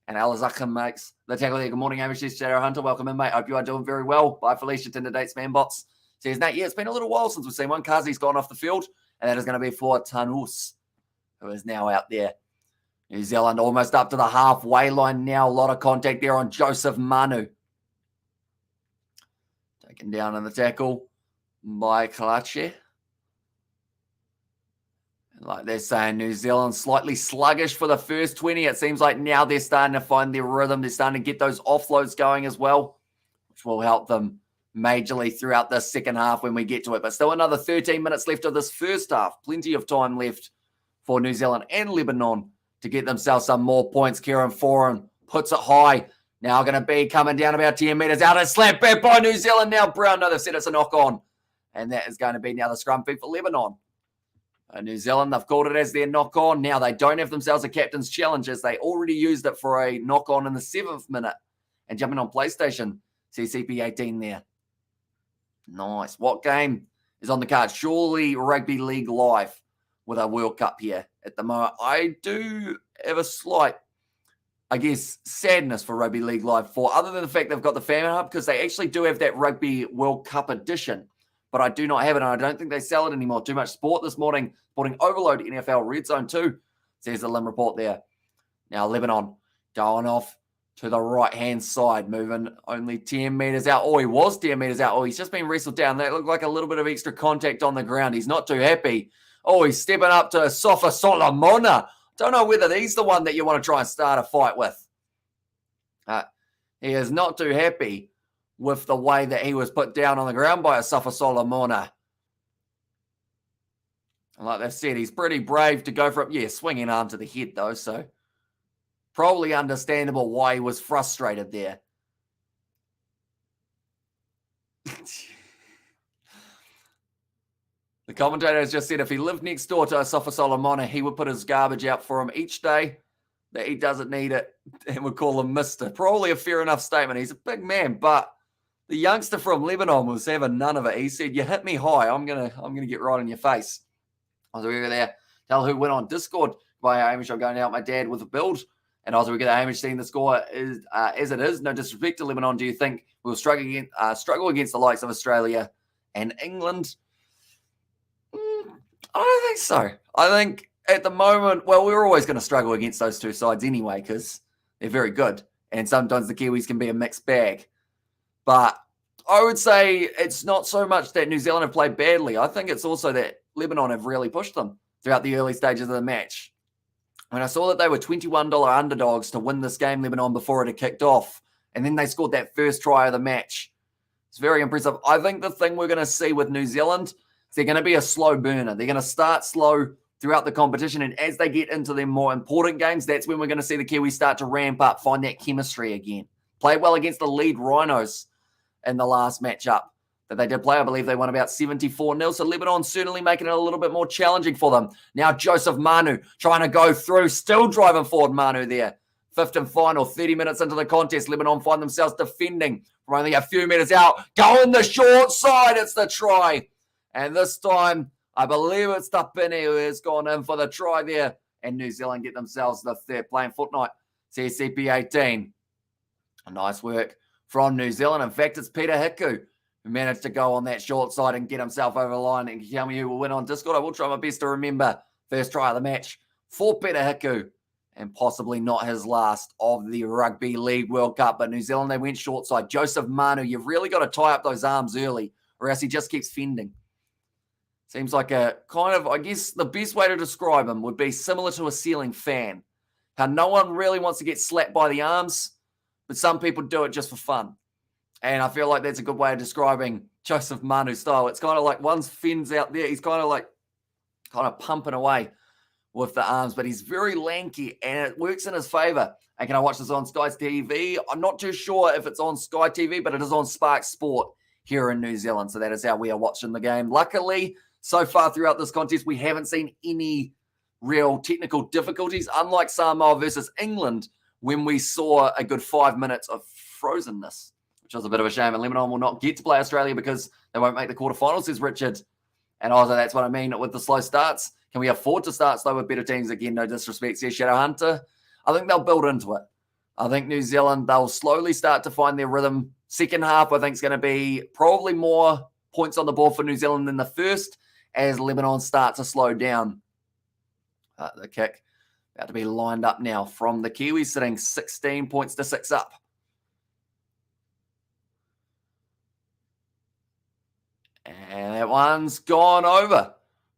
Alazaka makes the tackle there. Good morning, Amish. Shadow Hunter. Welcome in, mate. Hope you are doing very well. Bye, Felicia. Tinder dates, Manbots. Says, Nate, yeah, it's been a little while since we've seen one. Kazi's gone off the field, and that is going to be for Tanus, who is now out there. New Zealand almost up to the halfway line now. A lot of contact there on Joseph Manu. Taken down in the tackle by Kalache. Like they're saying, New Zealand slightly sluggish for the first 20. It seems like now they're starting to find their rhythm. They're starting to get those offloads going as well, which will help them majorly throughout the second half when we get to it. But still another 13 minutes left of this first half. Plenty of time left for New Zealand and Lebanon to get themselves some more points. Kieran Foran puts it high. Now going to be coming down about 10 metres out and slapped back by New Zealand. Now Brown, no, they've said it's a knock on. And that is going to be now the scrum feed for Lebanon. New Zealand, they've called it as their knock on. Now they don't have themselves a captain's challenge as they already used it for a knock on in the 7th minute. And jumping on PlayStation, see CP18 there. Nice. What game is on the card? Surely Rugby League Live with a World Cup here at the moment. I do have a slight, I guess, sadness for Rugby League Live 4, other than the fact they've got the Fan Hub, because they actually do have that Rugby World Cup edition, but I do not have it, and I don't think they sell it anymore. Too much sport this morning. Sporting overload NFL Red Zone 2, says the Lim report there. Now Lebanon going off to the right-hand side, moving only 10 metres out. Oh, he was 10 metres out. Oh, he's just been wrestled down. That looked like a little bit of extra contact on the ground. He's not too happy. Oh, he's stepping up to Sofa Solomona. Don't know whether he's the one that you want to try and start a fight with. He is not too happy with the way that he was put down on the ground by Asafa Solomona. And like they've said, he's pretty brave to go for it. Yeah, swinging arm to the head though, so probably understandable why he was frustrated there. The commentator has just said if he lived next door to Asafa Solomona, he would put his garbage out for him each day, that he doesn't need it, and would call him Mister. Probably a fair enough statement. He's a big man, but the youngster from Lebanon was having none of it. He said, "You hit me high, I'm gonna get right in your face." I was over there. Tell who went on Discord by Hamish. I'm going out my dad with a build, and I was over there. Hamish seeing the score is as it is. No disrespect to Lebanon. Do you think we'll struggle against the likes of Australia and England? I don't think so. I think at the moment, well, we're always going to struggle against those two sides anyway because they're very good. And sometimes the Kiwis can be a mixed bag. But I would say it's not so much that New Zealand have played badly. I think it's also that Lebanon have really pushed them throughout the early stages of the match. When I saw that they were $21 underdogs to win this game, Lebanon, before it had kicked off, and then they scored that first try of the match, it's very impressive. I think the thing we're going to see with New Zealand, they're going to be a slow burner. They're going to start slow throughout the competition, and as they get into their more important games, that's when we're going to see the Kiwis start to ramp up, find that chemistry again. Played well against the lead Rhinos in the last matchup that they did play. I believe they won about 74-0, so Lebanon certainly making it a little bit more challenging for them. Now Joseph Manu trying to go through, still driving forward Manu there. Fifth and final, 30 minutes into the contest, Lebanon find themselves defending from only a few meters out. Going the short side, it's the try. And this time, I believe it's Tapini who has gone in for the try there. And New Zealand get themselves the third playing footnight. CCP 18. Nice work from New Zealand. In fact, it's Peter Hiku who managed to go on that short side and get himself over the line. And tell me who will win on Discord. I will try my best to remember first try of the match for Peter Hiku. And possibly not his last of the Rugby League World Cup. But New Zealand, they went short side. Joseph Manu, you've really got to tie up those arms early or else he just keeps fending. Seems like a kind of, I guess the best way to describe him would be similar to a ceiling fan. How no one really wants to get slapped by the arms, but some people do it just for fun. And I feel like that's a good way of describing Joseph Manu's style. It's kind of like one's fins out there. He's kind of pumping away with the arms, but he's very lanky and it works in his favor. And can I watch this on Sky TV? I'm not too sure if it's on Sky TV, but it is on Spark Sport here in New Zealand. So that is how we are watching the game. Luckily, so far throughout this contest, we haven't seen any real technical difficulties, unlike Samoa versus England, when we saw a good 5 minutes of frozenness, which was a bit of a shame. And Lebanon will not get to play Australia because they won't make the quarterfinals, says Richard. And also, that's what I mean with the slow starts. Can we afford to start slow with better teams? Again, no disrespect, says Shadow Hunter. I think they'll build into it. I think New Zealand, they'll slowly start to find their rhythm. Second half, I think, is going to be probably more points on the board for New Zealand than the first, as Lebanon start to slow down. The kick about to be lined up now from the Kiwis, sitting 16 points to 6 up. And that one's gone over.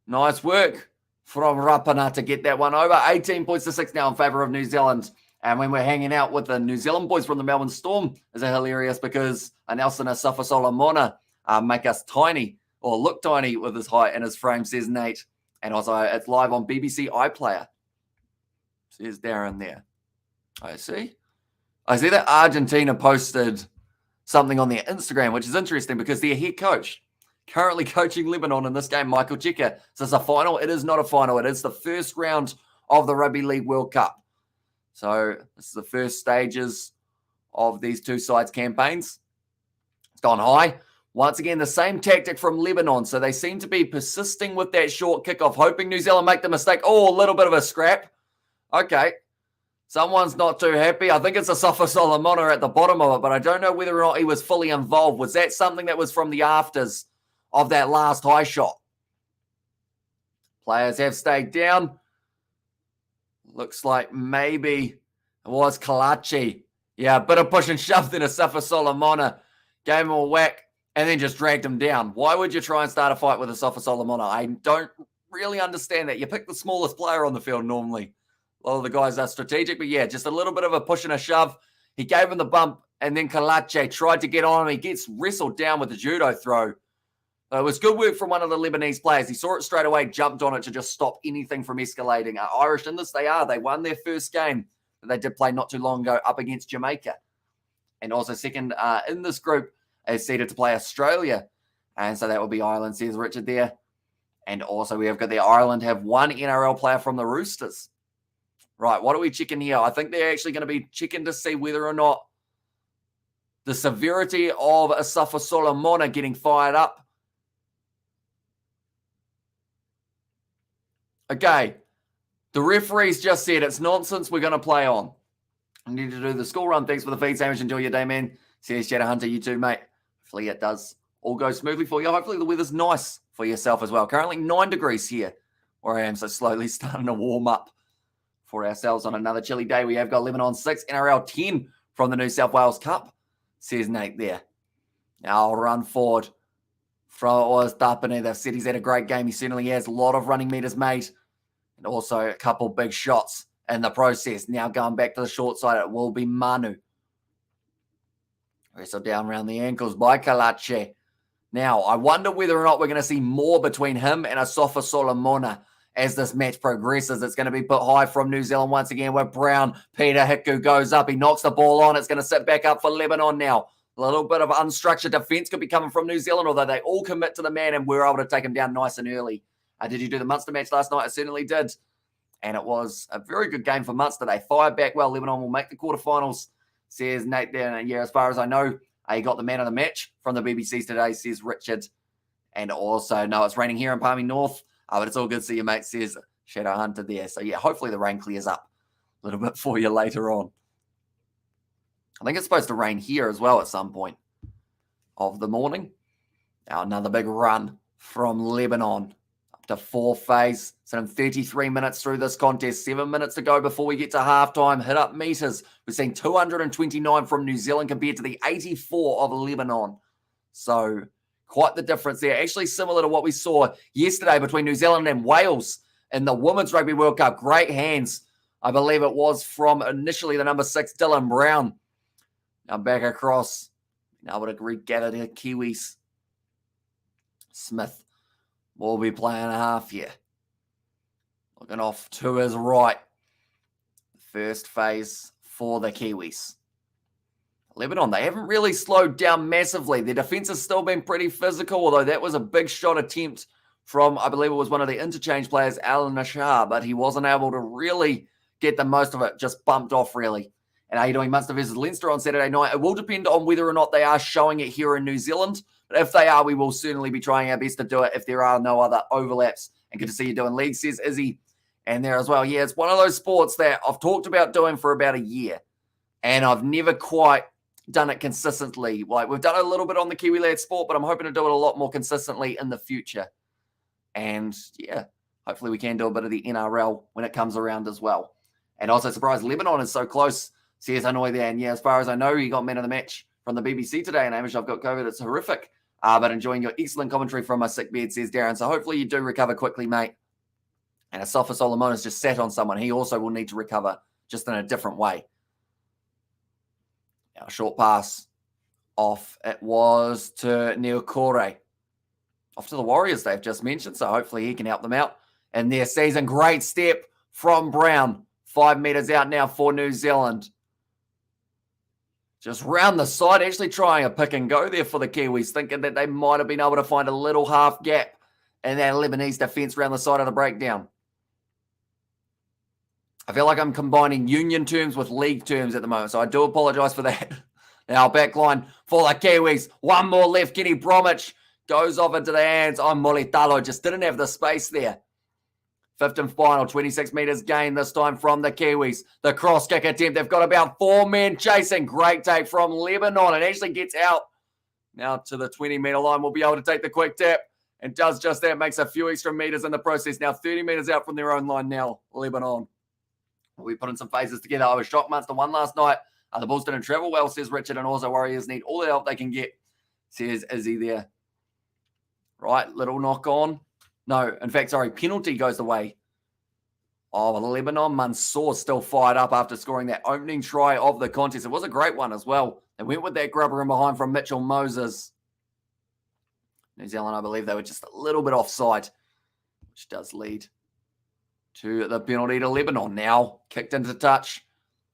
Nice work from Rapana to get that one over. 18 points to 6 now in favour of New Zealand. And when we're hanging out with the New Zealand boys from the Melbourne Storm, is hilarious because Nelson Asafa Solomona make us tiny, or look tiny with his height and his frame, says Nate. And also, it's live on BBC iPlayer, says Darren there. I see that Argentina posted something on their Instagram, which is interesting because their head coach, currently coaching Lebanon in this game, Michael Cheika, says a final. It is not a final. It is the first round of the Rugby League World Cup. So this is the first stages of these two sides' campaigns. It's gone high. Once again, the same tactic from Lebanon. So they seem to be persisting with that short kickoff, hoping New Zealand make the mistake. Oh, a little bit of a scrap. Okay. Someone's not too happy. I think it's Asafa Solomona at the bottom of it, but I don't know whether or not he was fully involved. Was that something that was from the afters of that last high shot? Players have stayed down. Looks like maybe it was Kalachi. Yeah, a bit of push and shove then Asafa Solomona gave him a whack and then just dragged him down. Why would you try and start a fight with Asafa Solomona? I don't really understand that. You pick the smallest player on the field normally. A lot of the guys are strategic, but yeah, just a little bit of a push and a shove. He gave him the bump And then Kalache tried to get on him. He gets wrestled down with the judo throw. It was good work from one of the Lebanese players. He saw it straight away, jumped on it to just stop anything from escalating. Irish in this, they are. They won their first game that they did play not too long ago up against Jamaica. And also second in this group is seeded to play Australia. And so that will be Ireland, says Richard there. And also we have got the Ireland have one NRL player from the Roosters. Right, what are we checking here? I think they're actually going to be checking to see whether or not the severity of Asafa Solomona getting fired up. Okay, the referees just said it's nonsense. We're going to play on. I need to do the school run. Thanks for the feed sandwich. Enjoy your day, man. Says Shadow Hunter, you too, mate. Hopefully it does all go smoothly for you. Hopefully the weather's nice for yourself as well. Currently 9 degrees here where I am, so slowly starting to warm up for ourselves on another chilly day. We have got Lebanon 6, NRL 10 from the New South Wales Cup, says Nate there. Now I'll run forward from Tapane. They've said he's had a great game. He certainly has. A lot of running meters made and also a couple big shots in the process. Now going back to the short side, it will be Manu. Wrestled down around the ankles by Kalache. Now, I wonder whether or not we're going to see more between him and Asafa Solomona as this match progresses. It's going to be put high from New Zealand once again with Brown. Peter Hiku goes up. He knocks the ball on. It's going to sit back up for Lebanon now. A little bit of unstructured defense could be coming from New Zealand, although they all commit to the man and we're able to take him down nice and early. Did you do the Munster match last night? I certainly did. And it was a very good game for Munster. They fired back well. Lebanon will make the quarterfinals, says Nate there. And yeah, as far as I know, he got the man of the match from the BBCs today, says Richard. And also, no, it's raining here in Palmy North, but it's all good to see you, mate, says Shadow Hunter there. So yeah, hopefully the rain clears up a little bit for you later on. I think it's supposed to rain here as well at some point of the morning. Now another big run from Lebanon up to fourth phase. So in 33 minutes through this contest, 7 minutes to go before we get to halftime. Hit up meters. We're seeing 229 from New Zealand compared to the 84 of Lebanon. So quite the difference there. Actually similar to what we saw yesterday between New Zealand and Wales in the Women's Rugby World Cup. Great hands. I believe it was from initially the number 6, Dylan Brown. Now back across. Now able to regather the Kiwis. Smith will be playing a half here. Looking off to his right. First phase for the Kiwis. Lebanon, they haven't really slowed down massively. Their defense has still been pretty physical, although that was a big shot attempt from, I believe it was one of the interchange players, Al Nashar, but he wasn't able to really get the most of it, just bumped off really. And how are you doing, Munster versus Leinster on Saturday night? It will depend on whether or not they are showing it here in New Zealand. But if they are, we will certainly be trying our best to do it if there are no other overlaps. And good to see you doing league, says Izzy. And there as well. Yeah, it's one of those sports that I've talked about doing for about a year. And I've never quite done it consistently. Like, we've done a little bit on the Kiwi Lad sport, but I'm hoping to do it a lot more consistently in the future. And yeah, hopefully we can do a bit of the NRL when it comes around as well. And also surprised Lebanon is so close, says Hanoi there. And yeah, as far as I know, he got man of the match from the BBC today. And Amish, I've got COVID. It's horrific. But enjoying your excellent commentary from my sick bed, says Darren. So hopefully you do recover quickly, mate. And Asafa Solomon has just sat on someone. He also will need to recover just in a different way. Now, a short pass off. It was to Neil Corey. Off to the Warriors, they've just mentioned. So hopefully he can help them out in their season. Great step from Brown. 5 meters out now for New Zealand. Just round the side, actually trying a pick and go there for the Kiwis, thinking that they might have been able to find a little half gap in that Lebanese defense round the side of the breakdown. I feel like I'm combining union terms with league terms at the moment, so I do apologize for that. Now, backline for the Kiwis. One more left. Kenny Bromwich goes off into the hands of Molitalo. Just didn't have the space there. Fifth and final, 26 meters gain this time from the Kiwis. The cross kick attempt. They've got about 4 men chasing. Great take from Lebanon. It actually gets out now to the 20-meter line. We'll be able to take the quick tap and does just that. Makes a few extra meters in the process. Now 30 meters out from their own line now, Lebanon. We put in some phases together. I was shocked Munster won last night. The Bulls didn't travel well, says Richard, and also Warriors need all the help they can get, says Izzy there. Right, little knock on. No, in fact, sorry, penalty goes the way of Lebanon. Mansour still fired up after scoring that opening try of the contest. It was a great one as well. They went with that grubber in behind from Mitchell Moses. New Zealand, I believe they were just a little bit offside, which does lead to the penalty to Lebanon. Now kicked into touch,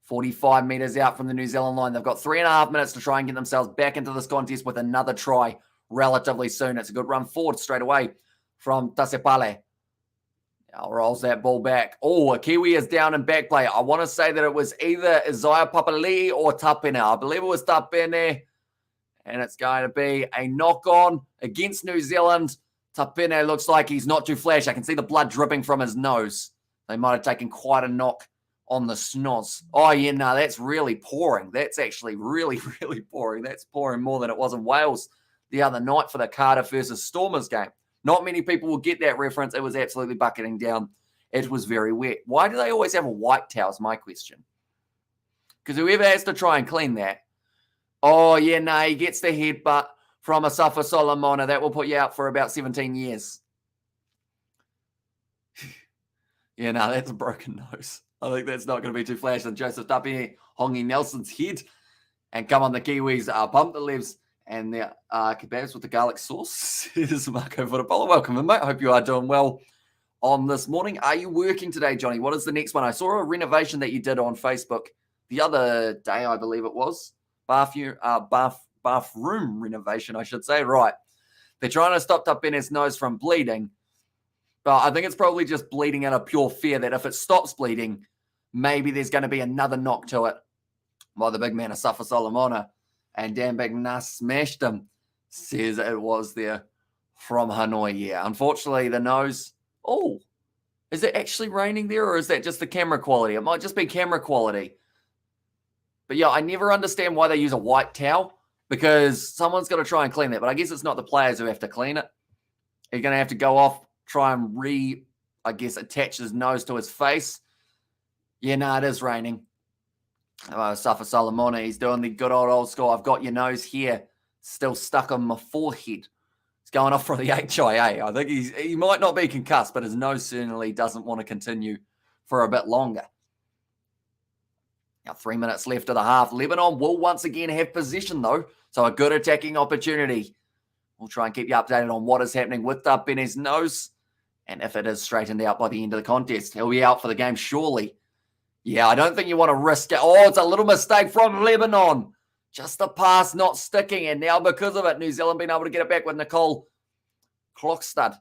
45 metres out from the New Zealand line. They've got 3.5 minutes to try and get themselves back into this contest with another try relatively soon. It's a good run forward straight away from Tasepale. Now rolls that ball back. Oh, a Kiwi is down in back play. I want to say that it was either Isaiah Papali'i or Tapene. I believe it was Tapene. And it's going to be a knock-on against New Zealand. Tapene looks like he's not too flash. I can see the blood dripping from his nose. They might have taken quite a knock on the snoz. Oh, yeah, no, that's really pouring. That's actually really, really pouring. That's pouring more than it was in Wales the other night for the Cardiff versus Stormers game. Not many people will get that reference. It was absolutely bucketing down. It was very wet. Why do they always have a white towel is my question. Because whoever has to try and clean that, oh, yeah, no, he gets the headbutt from Asafa Solomona. That will put you out for about 17 years. Yeah, no, that's a broken nose. I think that's not going to be too flash. And Joseph Tapine honking Nelson's head. And come on, the Kiwis pump the levs and their kebabs with the garlic sauce. Here's Marco Footballer. Welcome in, mate. I hope you are doing well on this morning. Are you working today, Johnny? What is the next one? I saw a renovation that you did on Facebook the other day, I believe it was. Bathroom renovation, I should say. Right. They're trying to stop Tapene's nose from bleeding. But I think it's probably just bleeding out of pure fear that if it stops bleeding, maybe there's going to be another knock to it by the big man, Asafa Solomona. And Dan Bagnas smashed him. Says it was there from Hanoi. Yeah, unfortunately, the nose. Oh, is it actually raining there or is that just the camera quality? It might just be camera quality. But yeah, I never understand why they use a white towel because someone's got to try and clean that. But I guess it's not the players who have to clean it. You're going to have to go off, try and attach his nose to his face. Yeah, no, it is raining. Safa Solomona, he's doing the good old school. I've got your nose here, still stuck on my forehead. He's going off for the HIA. I think he might not be concussed, but his nose certainly doesn't want to continue for a bit longer. Now, 3 minutes left of the half. Lebanon will once again have possession, though. So a good attacking opportunity. We'll try and keep you updated on what is happening with Tapene's nose. And if it is straightened out by the end of the contest, he'll be out for the game, surely. Yeah, I don't think you want to risk it. Oh, it's a little mistake from Lebanon. Just the pass not sticking. And now because of it, New Zealand being able to get it back with Nicole Clockstud.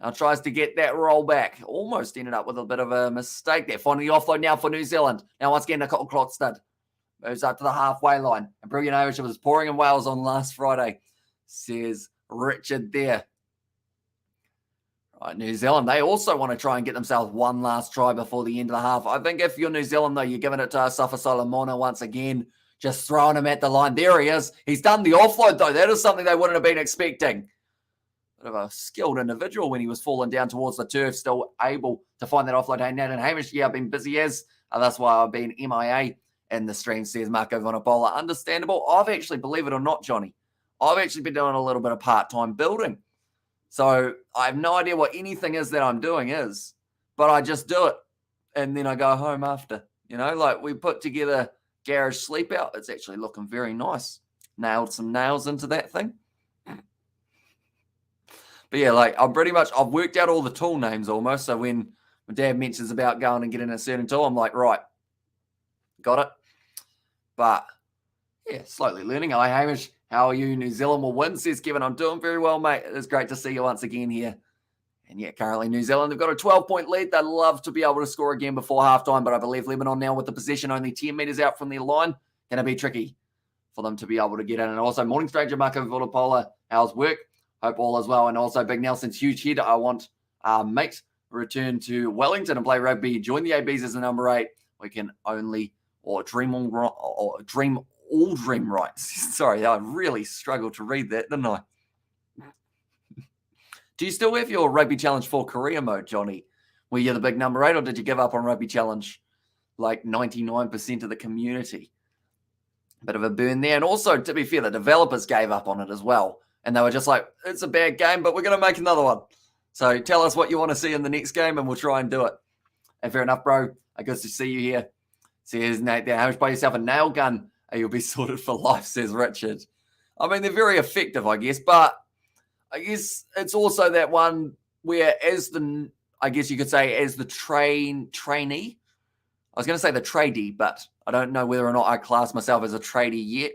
Now tries to get that roll back. Almost ended up with a bit of a mistake there. Finding the offload now for New Zealand. Now once again, Nicole Clockstud moves up to the halfway line. And brilliant ownership was pouring in Wales on last Friday, says Richard there. Right, New Zealand, they also want to try and get themselves one last try before the end of the half. I think if you're New Zealand, though, you're giving it to Asafa Solomona once again, just throwing him at the line. There he is. He's done the offload, though. That is something they wouldn't have been expecting. Bit of a skilled individual when he was falling down towards the turf, still able to find that offload. Hey, Nat and Hamish, yeah, I've been busy as. That's why I've been MIA in the stream, says Marco Vonapola. Understandable. I've actually, believe it or not, Johnny, I've actually been doing a little bit of part-time building. So I have no idea what anything is that I'm doing is, but I just do it. And then I go home after, like we put together garage sleep out. It's actually looking very nice. Nailed some nails into that thing. But yeah, I've worked out all the tool names almost. So when my dad mentions about going and getting a certain tool, I'm like, right, got it. But yeah, slowly learning. Hi, Hamish. How are you? New Zealand will win, says Kevin. I'm doing very well, mate. It is great to see you once again here. And yeah, currently New Zealand, they've got a 12-point lead. They'd love to be able to score again before halftime, but I believe Lebanon now with the possession only 10 metres out from their line, going to be tricky for them to be able to get in. And also, morning stranger Marco Volapola, how's work? Hope all is well. And also, Big Nelson's huge head. I want mate return to Wellington and play rugby. Join the ABs as a number 8. We can only dream right. Sorry, I really struggled to read that, didn't I? Do you still have your Rugby Challenge for Career mode, Johnny? Were you the big number 8 or did you give up on Rugby Challenge like 99% of the community? Bit of a burn there. And also, to be fair, the developers gave up on it as well. And they were just like, it's a bad game, but we're going to make another one. So tell us what you want to see in the next game and we'll try and do it. And fair enough, bro. Good to see you here. Says Nate there. Hamish, buy yourself a nail gun You'll be sorted for life, says Richard. I mean, they're very effective, I guess, but I guess it's also that one where I guess you could say as the trainee, I was going to say the tradie, but I don't know whether or not I class myself as a tradie yet.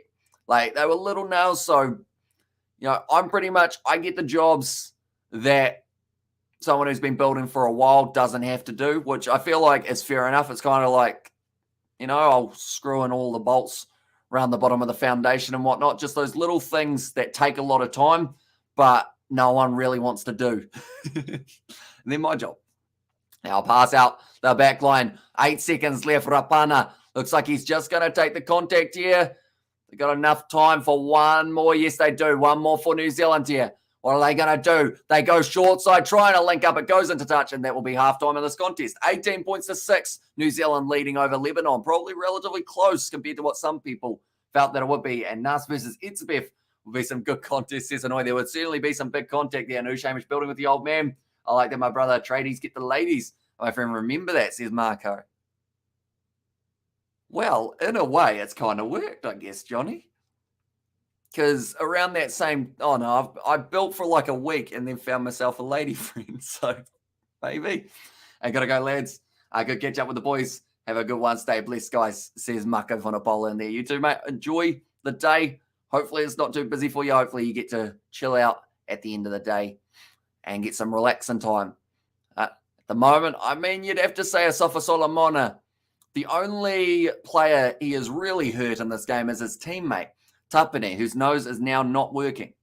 Like, they were little nails, so, I get the jobs that someone who's been building for a while doesn't have to do, which I feel like is fair enough. It's kind of like, I'll screw in all the bolts around the bottom of the foundation and whatnot. Just those little things that take a lot of time, but no one really wants to do. And then my job. Now I'll pass out the back line. 8 seconds left. Rapana looks like he's just going to take the contact here. They've got enough time for one more. Yes, they do. One more for New Zealand here. What are they going to do? They go short side, trying to link up. It goes into touch, and that will be halftime of this contest. 18 points to 6. New Zealand leading over Lebanon. Probably relatively close compared to what some people felt that it would be. And Nas versus Itzebeth will be some good contest, says Hanoi. There would certainly be some big contact there. New Shamish building with the old man. I like that my brother tradies get the ladies. My friend, remember that, says Marco. Well, in a way, it's kind of worked, I guess, Johnny. Because around that same, I built for like a week and then found myself a lady friend. So maybe. I got to go, lads. I could catch up with the boys. Have a good one. Stay blessed, guys, says Mako Vonapola in there. You too, mate. Enjoy the day. Hopefully it's not too busy for you. Hopefully you get to chill out at the end of the day and get some relaxing time. At the moment, you'd have to say Asafa Solomona. The only player he has really hurt in this game is his teammate, Tapine, whose nose is now not working.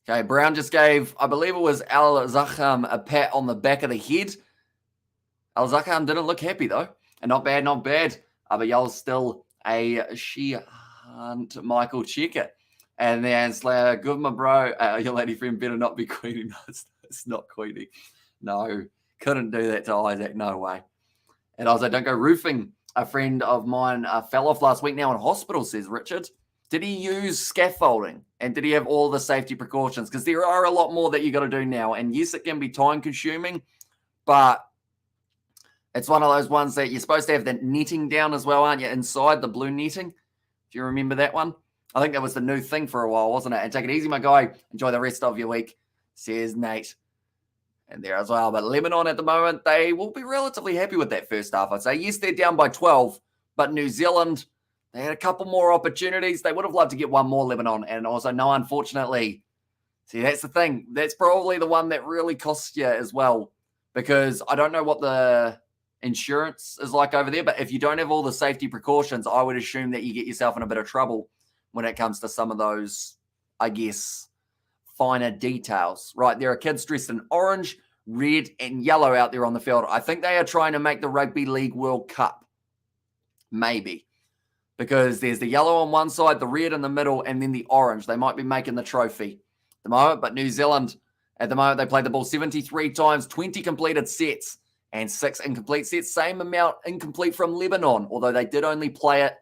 Okay, Brown just gave, I believe it was Al Zakham, a pat on the back of the head. Al Zakham didn't look happy, though. And not bad, not bad. Abayal's still a she-hunt Michael Checker. And then Slayer, good, my bro. Your lady friend better not be Queenie. No, it's not Queenie. No, couldn't do that to Isaac. No way. And also, don't go roofing. A friend of mine fell off last week, now in hospital, says Richard. Did he use scaffolding? And did he have all the safety precautions? Because there are a lot more that you got to do now. And yes, it can be time-consuming, but it's one of those ones that you're supposed to have the netting down as well, aren't you? Inside, the blue netting. Do you remember that one? I think that was the new thing for a while, wasn't it? And take it easy, my guy. Enjoy the rest of your week, says Nate. And there as well. But Lebanon at the moment, they will be relatively happy with that first half, I'd say. Yes, they're down by 12, but New Zealand, they had a couple more opportunities. They would have loved to get one more, Lebanon. And also, no, unfortunately. See, that's the thing. That's probably the one that really costs you as well. Because I don't know what the insurance is like over there, but if you don't have all the safety precautions, I would assume that you get yourself in a bit of trouble when it comes to some of those, I guess, finer details. Right, there are kids dressed in orange, red, and yellow out there on the field. I think they are trying to make the Rugby League World Cup. Maybe. Because there's the yellow on one side, the red in the middle, and then the orange. They might be making the trophy at the moment, but New Zealand, at the moment, they played the ball 73 times, 20 completed sets, and 6 incomplete sets. Same amount incomplete from Lebanon, although they did only play it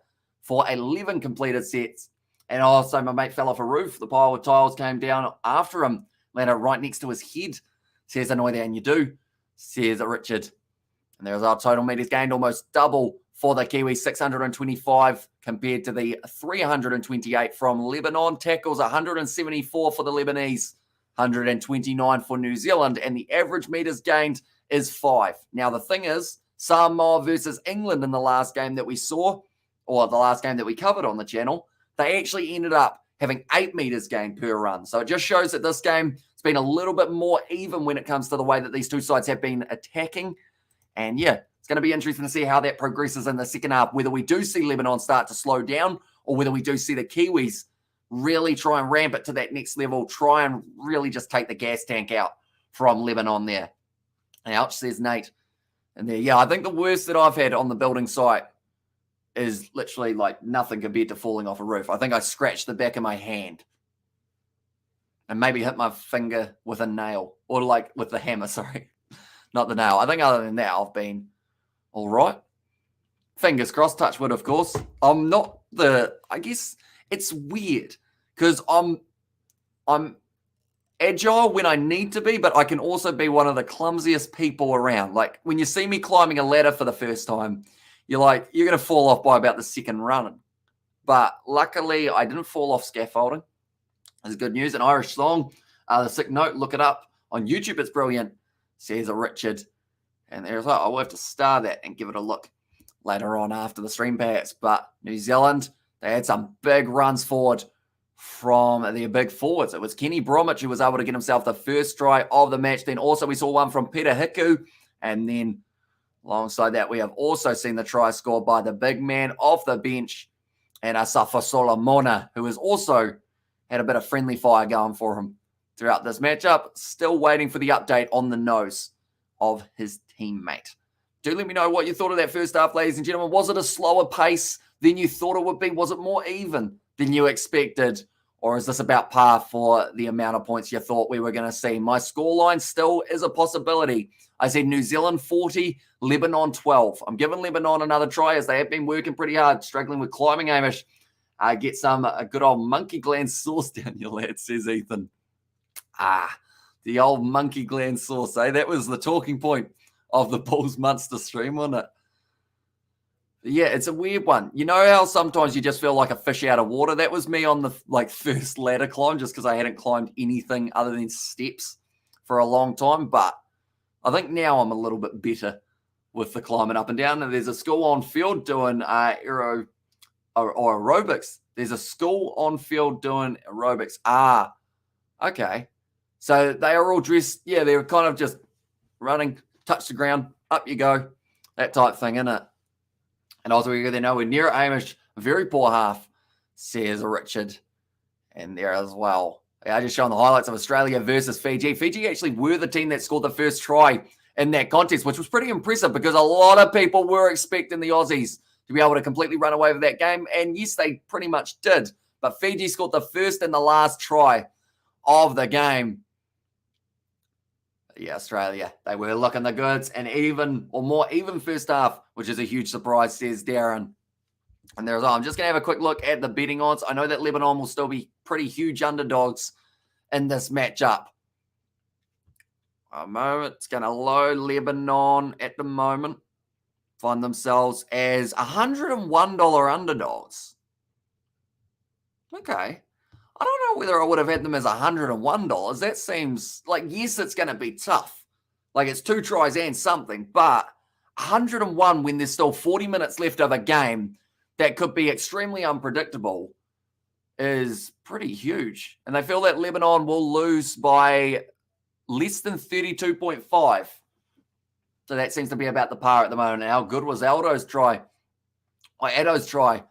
for 11 completed sets. And also, my mate fell off a roof. The pile of tiles came down after him, landed right next to his head. Says, annoy there, and you do, says Richard. And there's our total meters gained, almost double for the Kiwis, 625 compared to the 328 from Lebanon. Tackles, 174 for the Lebanese, 129 for New Zealand. And the average meters gained is 5. Now, the thing is, Samoa versus England in the last game that we saw, or the last game that we covered on the channel, they actually ended up having 8 meters gained per run. So it just shows that this game has been a little bit more even when it comes to the way that these two sides have been attacking. And yeah, it's going to be interesting to see how that progresses in the second half, whether we do see Lebanon start to slow down or whether we do see the Kiwis really try and ramp it to that next level, try and really just take the gas tank out from Lebanon there. Ouch, says Nate. And there, yeah, I think the worst that I've had on the building site is literally like nothing compared to falling off a roof. I think I scratched the back of my hand and maybe hit my finger with a nail or like with the hammer, sorry, not the nail. I think other than that, I've been all right. Fingers crossed, touch wood, of course. I'm not I guess it's weird because I'm agile when I need to be, but I can also be one of the clumsiest people around. Like when you see me climbing a ladder for the first time, you're going to fall off by about the second run. But luckily, I didn't fall off scaffolding. That's good news. An Irish song, the sick note, look it up on YouTube. It's brilliant, says a Richard. And there's, I will have to star that and give it a look later on after the stream perhaps. But New Zealand, they had some big runs forward from their big forwards. It was Kenny Bromwich who was able to get himself the first try of the match. Then also we saw one from Peter Hiku. And then alongside that, we have also seen the try scored by the big man off the bench, and Asafa Solomona, who has also had a bit of friendly fire going for him throughout this matchup. Still waiting for the update on the nose of his teammate. Do let me know what you thought of that first half, ladies and gentlemen. Was it a slower pace than you thought it would be? Was it more even than you expected? Or is this about par for the amount of points you thought we were going to see? My scoreline still is a possibility. I said New Zealand 40, Lebanon 12. I'm giving Lebanon another try as they have been working pretty hard, struggling with climbing, Amish. Get some good old monkey gland sauce down your lad, says Ethan. The old monkey gland sauce, eh? That was the talking point of the Bulls Munster stream, wasn't it? Yeah, it's a weird one. You know how sometimes you just feel like a fish out of water? That was me on the first ladder climb, just because I hadn't climbed anything other than steps for a long time. But I think now I'm a little bit better with the climbing up and down. And there's a school on field doing aero or aerobics. There's a school on field doing aerobics. Okay. So they are all dressed. Yeah, they were kind of just running, touch the ground, up you go, that type thing, innit? And also, they're nowhere near Amish. Very poor half, says Richard. And there as well. I just showing the highlights of Australia versus Fiji. Fiji actually were the team that scored the first try in that contest, which was pretty impressive because a lot of people were expecting the Aussies to be able to completely run away with that game. And yes, they pretty much did. But Fiji scored the first and the last try of the game. Yeah, Australia, they were looking the goods, and more even first half, which is a huge surprise, says Darren. And there's, I'm just going to have a quick look at the betting odds. I know that Lebanon will still be pretty huge underdogs in this matchup. A moment, it's going to load. Lebanon at the moment find themselves as $101 underdogs. Okay. I don't know whether I would have had them as $101. That seems like, yes, it's going to be tough. Like, it's 2 tries and something, but 101 when there's still 40 minutes left of a game that could be extremely unpredictable is pretty huge. And they feel that Lebanon will lose by less than 32.5. So that seems to be about the par at the moment. And how good was Aldo's try? Addo's try,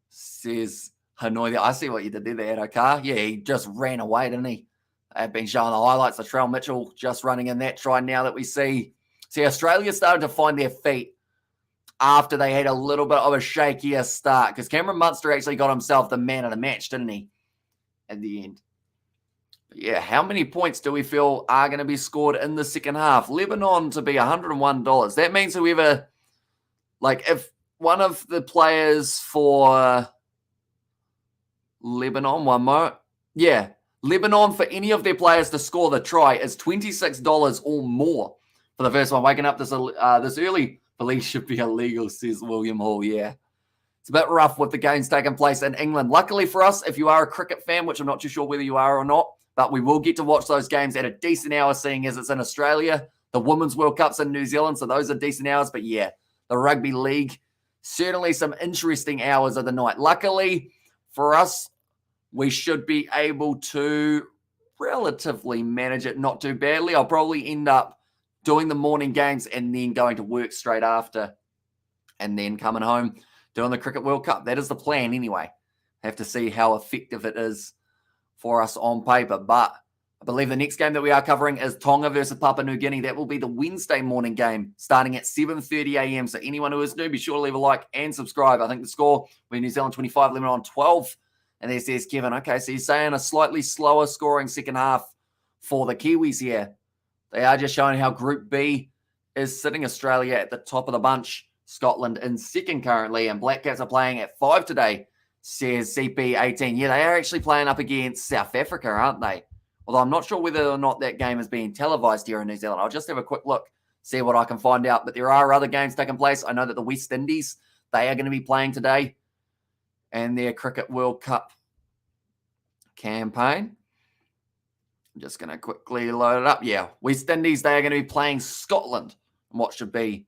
says Hanoi. I see what you did there, Addo Carr. Yeah, he just ran away, didn't he? I've been showing the highlights. Latrell Mitchell just running in that try now that we see. See, Australia started to find their feet after they had a little bit of a shakier start because Cameron Munster actually got himself the man of the match, didn't he, at the end? But yeah, how many points do we feel are going to be scored in the second half? Lebanon to be $101. That means whoever, if one of the players for Lebanon, one more. Yeah, Lebanon, for any of their players to score the try, is $26 or more for the first one. Waking up this early, police should be illegal, says William Hall. Yeah, it's a bit rough with the games taking place in England. Luckily for us, if you are a cricket fan, which I'm not too sure whether you are or not, but we will get to watch those games at a decent hour, seeing as it's in Australia. The Women's World Cup's in New Zealand, so those are decent hours. But yeah, the Rugby League, certainly some interesting hours of the night. Luckily for us, we should be able to relatively manage it not too badly. I'll probably end up doing the morning games and then going to work straight after and then coming home doing the Cricket World Cup. That is the plan anyway. Have to see how effective it is for us on paper. But I believe the next game that we are covering is Tonga versus Papua New Guinea. That will be the Wednesday morning game starting at 7:30 a.m. So anyone who is new, be sure to leave a like and subscribe. I think the score will be New Zealand 25, Lebanon 12. And there says Kevin, okay, so you're saying a slightly slower scoring second half for the Kiwis here. They are just showing how Group B is sitting Australia at the top of the bunch. Scotland in second currently, and Black Caps are playing at 5 today, says CP18. Yeah, they are actually playing up against South Africa, aren't they? Although I'm not sure whether or not that game is being televised here in New Zealand. I'll just have a quick look, see what I can find out. But there are other games taking place. I know that the West Indies, they are going to be playing today and their Cricket World Cup campaign. I'm just going to quickly load it up. Yeah, West Indies, they are going to be playing Scotland, what should be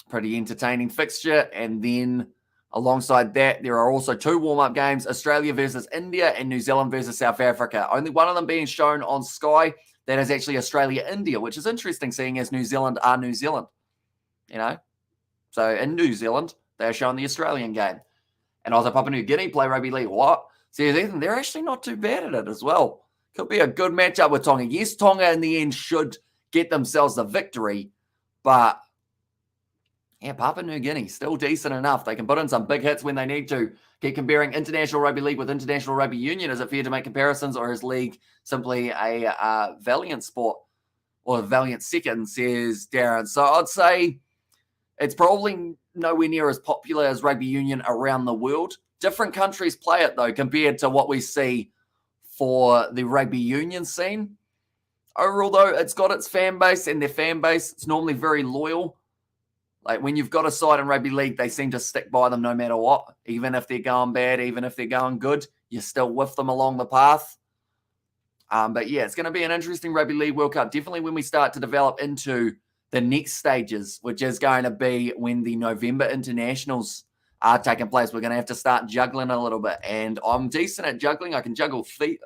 a pretty entertaining fixture. And then alongside that, there are also 2 warm-up games, Australia versus India and New Zealand versus South Africa. Only one of them being shown on Sky. That is actually Australia-India, which is interesting seeing as New Zealand are New Zealand. You know? So in New Zealand, they are showing the Australian game. And also Papua New Guinea play rugby league. What? See, Ethan, they're actually not too bad at it as well. Could be a good matchup with Tonga. Yes, Tonga in the end should get themselves the victory, but yeah, Papua New Guinea, still decent enough. They can put in some big hits when they need to. Keep comparing International Rugby League with International Rugby Union. Is it fair to make comparisons, or is league simply a valiant sport or a valiant second, says Darren? So I'd say it's probably nowhere near as popular as Rugby Union around the world. Different countries play it, though, compared to what we see for the Rugby Union scene. Overall, though, it's got its fan base, and their fan base, it's normally very loyal. Like when you've got a side in rugby league, they seem to stick by them no matter what. Even if they're going bad, even if they're going good, you're still with them along the path. But yeah, it's going to be an interesting Rugby League World Cup. Definitely when we start to develop into the next stages, which is going to be when the November internationals are taking place. We're going to have to start juggling a little bit. And I'm decent at juggling. I can juggle 3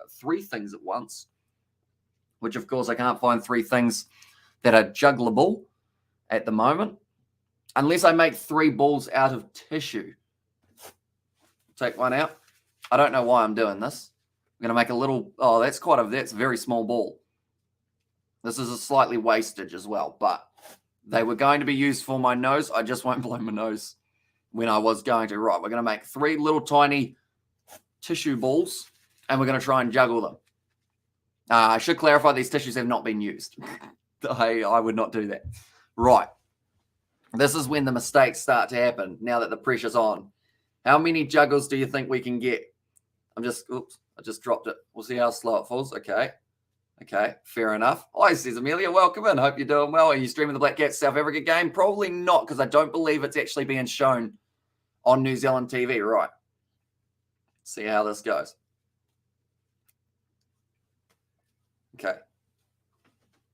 things at once, which of course I can't find 3 things that are juggleable at the moment. Unless I make 3 balls out of tissue. Take one out. I don't know why I'm doing this. I'm going to make a little... Oh, that's a very small ball. This is a slightly wastage as well, but they were going to be used for my nose. I just won't blow my nose when I was going to. Right, we're going to make 3 little tiny tissue balls, and we're going to try and juggle them. I should clarify, these tissues have not been used. I would not do that. Right. This is when the mistakes start to happen, now that the pressure's on. How many juggles do you think we can get? I just dropped it. We'll see how slow it falls. Okay, fair enough. Hi, says Amelia. Welcome in. Hope you're doing well. Are you streaming the Black Cats South Africa game? Probably not, because I don't believe it's actually being shown on New Zealand TV. Right. See how this goes. Okay.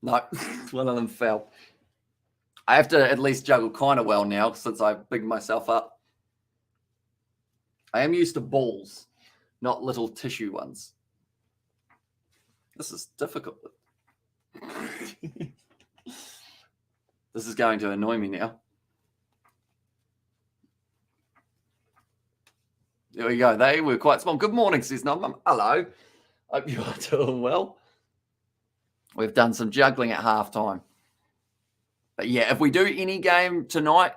No, one of them fell. I have to at least juggle kind of well now since I bigged myself up. I am used to balls, not little tissue ones. This is difficult. This is going to annoy me now. There we go. They were quite small. Good morning, says Nom. Hello. Hope you are doing well. We've done some juggling at halftime. But yeah, if we do any game tonight,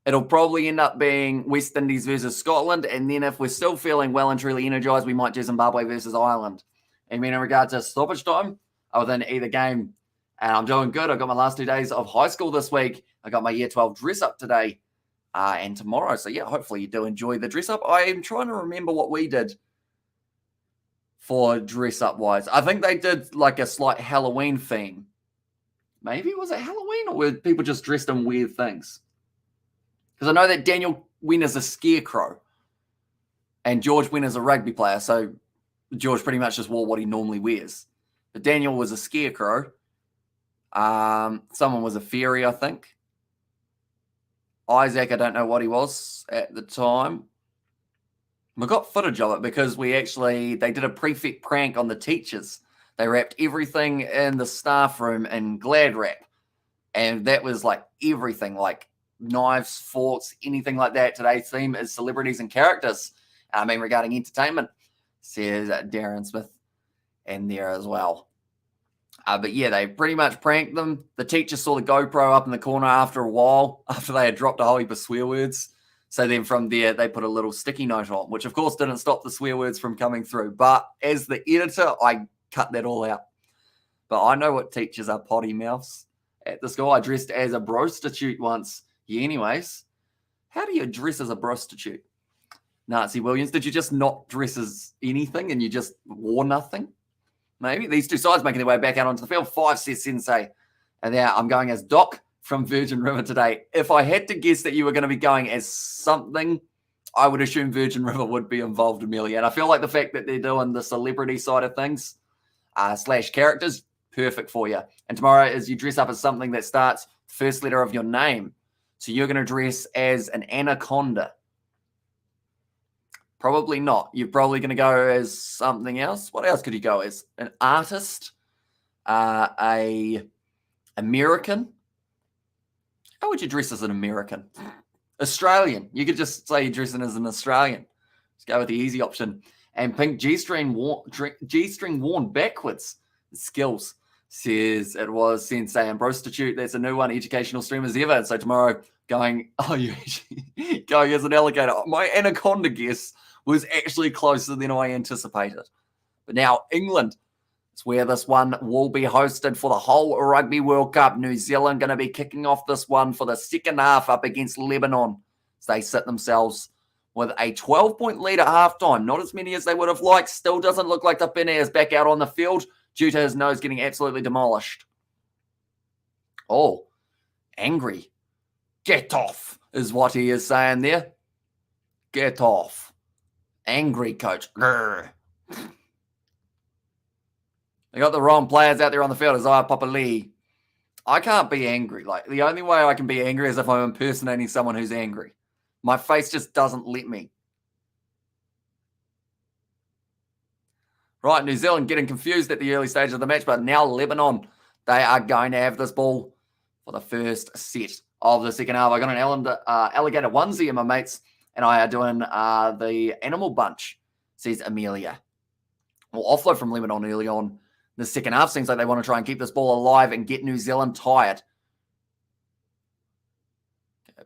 it'll probably end up being West Indies versus Scotland. And then if we're still feeling well and truly energized, we might do Zimbabwe versus Ireland. And in regard to stoppage time, I was in either game. And I'm doing good. I got my last 2 days of high school this week. I got my year 12 dress up today and tomorrow. So yeah, hopefully you do enjoy the dress up. I am trying to remember what we did for dress up wise. I think they did like a slight Halloween theme. Maybe was it Halloween, or were people just dressed in weird things? Because I know that Daniel went as a scarecrow and George went as a rugby player. So George pretty much just wore what he normally wears. But Daniel was a scarecrow. Someone was a fairy, I think. Isaac, I don't know what he was at the time. We got footage of it because they did a prefect prank on the teachers. They wrapped everything in the staff room in Glad wrap. And that was like everything, like knives, forks, anything like that. Today's theme is celebrities and characters. Regarding entertainment, says Darren Smith in there as well. But yeah, they pretty much pranked them. The teacher saw the GoPro up in the corner after a while, after they had dropped a whole heap of swear words. So then from there, they put a little sticky note on, which of course didn't stop the swear words from coming through. But as the editor, I cut that all out. But I know what teachers are potty mouths at the school. I dressed as a prostitute once. Yeah, anyways. How do you dress as a prostitute? Nancy Williams, did you just not dress as anything and you just wore nothing? Maybe. These two sides making their way back out onto the field. 5 says Sensei. And now I'm going as Doc from Virgin River today. If I had to guess that you were going to be going as something, I would assume Virgin River would be involved, Amelia. And I feel like the fact that they're doing the celebrity side of things, / characters, perfect for you. And tomorrow is you dress up as something that starts first letter of your name. So you're going to dress as an anaconda. Probably not. You're probably going to go as something else. What else could you go as? An artist? A American? How would you dress as an American? Australian. You could just say you're dressing as an Australian. Let's go with the easy option. And pink G-string worn backwards. Skills says it was Sensei and Prostitute. That's a new one. Educational streamers ever. And so tomorrow going as an alligator. My anaconda guess was actually closer than I anticipated. But now England is where this one will be hosted for the whole Rugby World Cup. New Zealand going to be kicking off this one for the second half up against Lebanon. So they sit themselves with a 12-point lead at halftime. Not as many as they would have liked. Still doesn't look like Tapene is back out on the field due to his nose getting absolutely demolished. Oh, angry. Get off is what he is saying there. Get off. Angry coach. Grr. They got the wrong players out there on the field. As Papa Lee. I can't be angry. Like, the only way I can be angry is if I'm impersonating someone who's angry. My face just doesn't let me. Right, New Zealand getting confused at the early stage of the match, but now Lebanon, they are going to have this ball for the first set of the second half. I got an alligator onesie in my mates, and I are doing the animal bunch, says Amelia. Well, offload from Lebanon early on. The second half seems like they want to try and keep this ball alive and get New Zealand tired.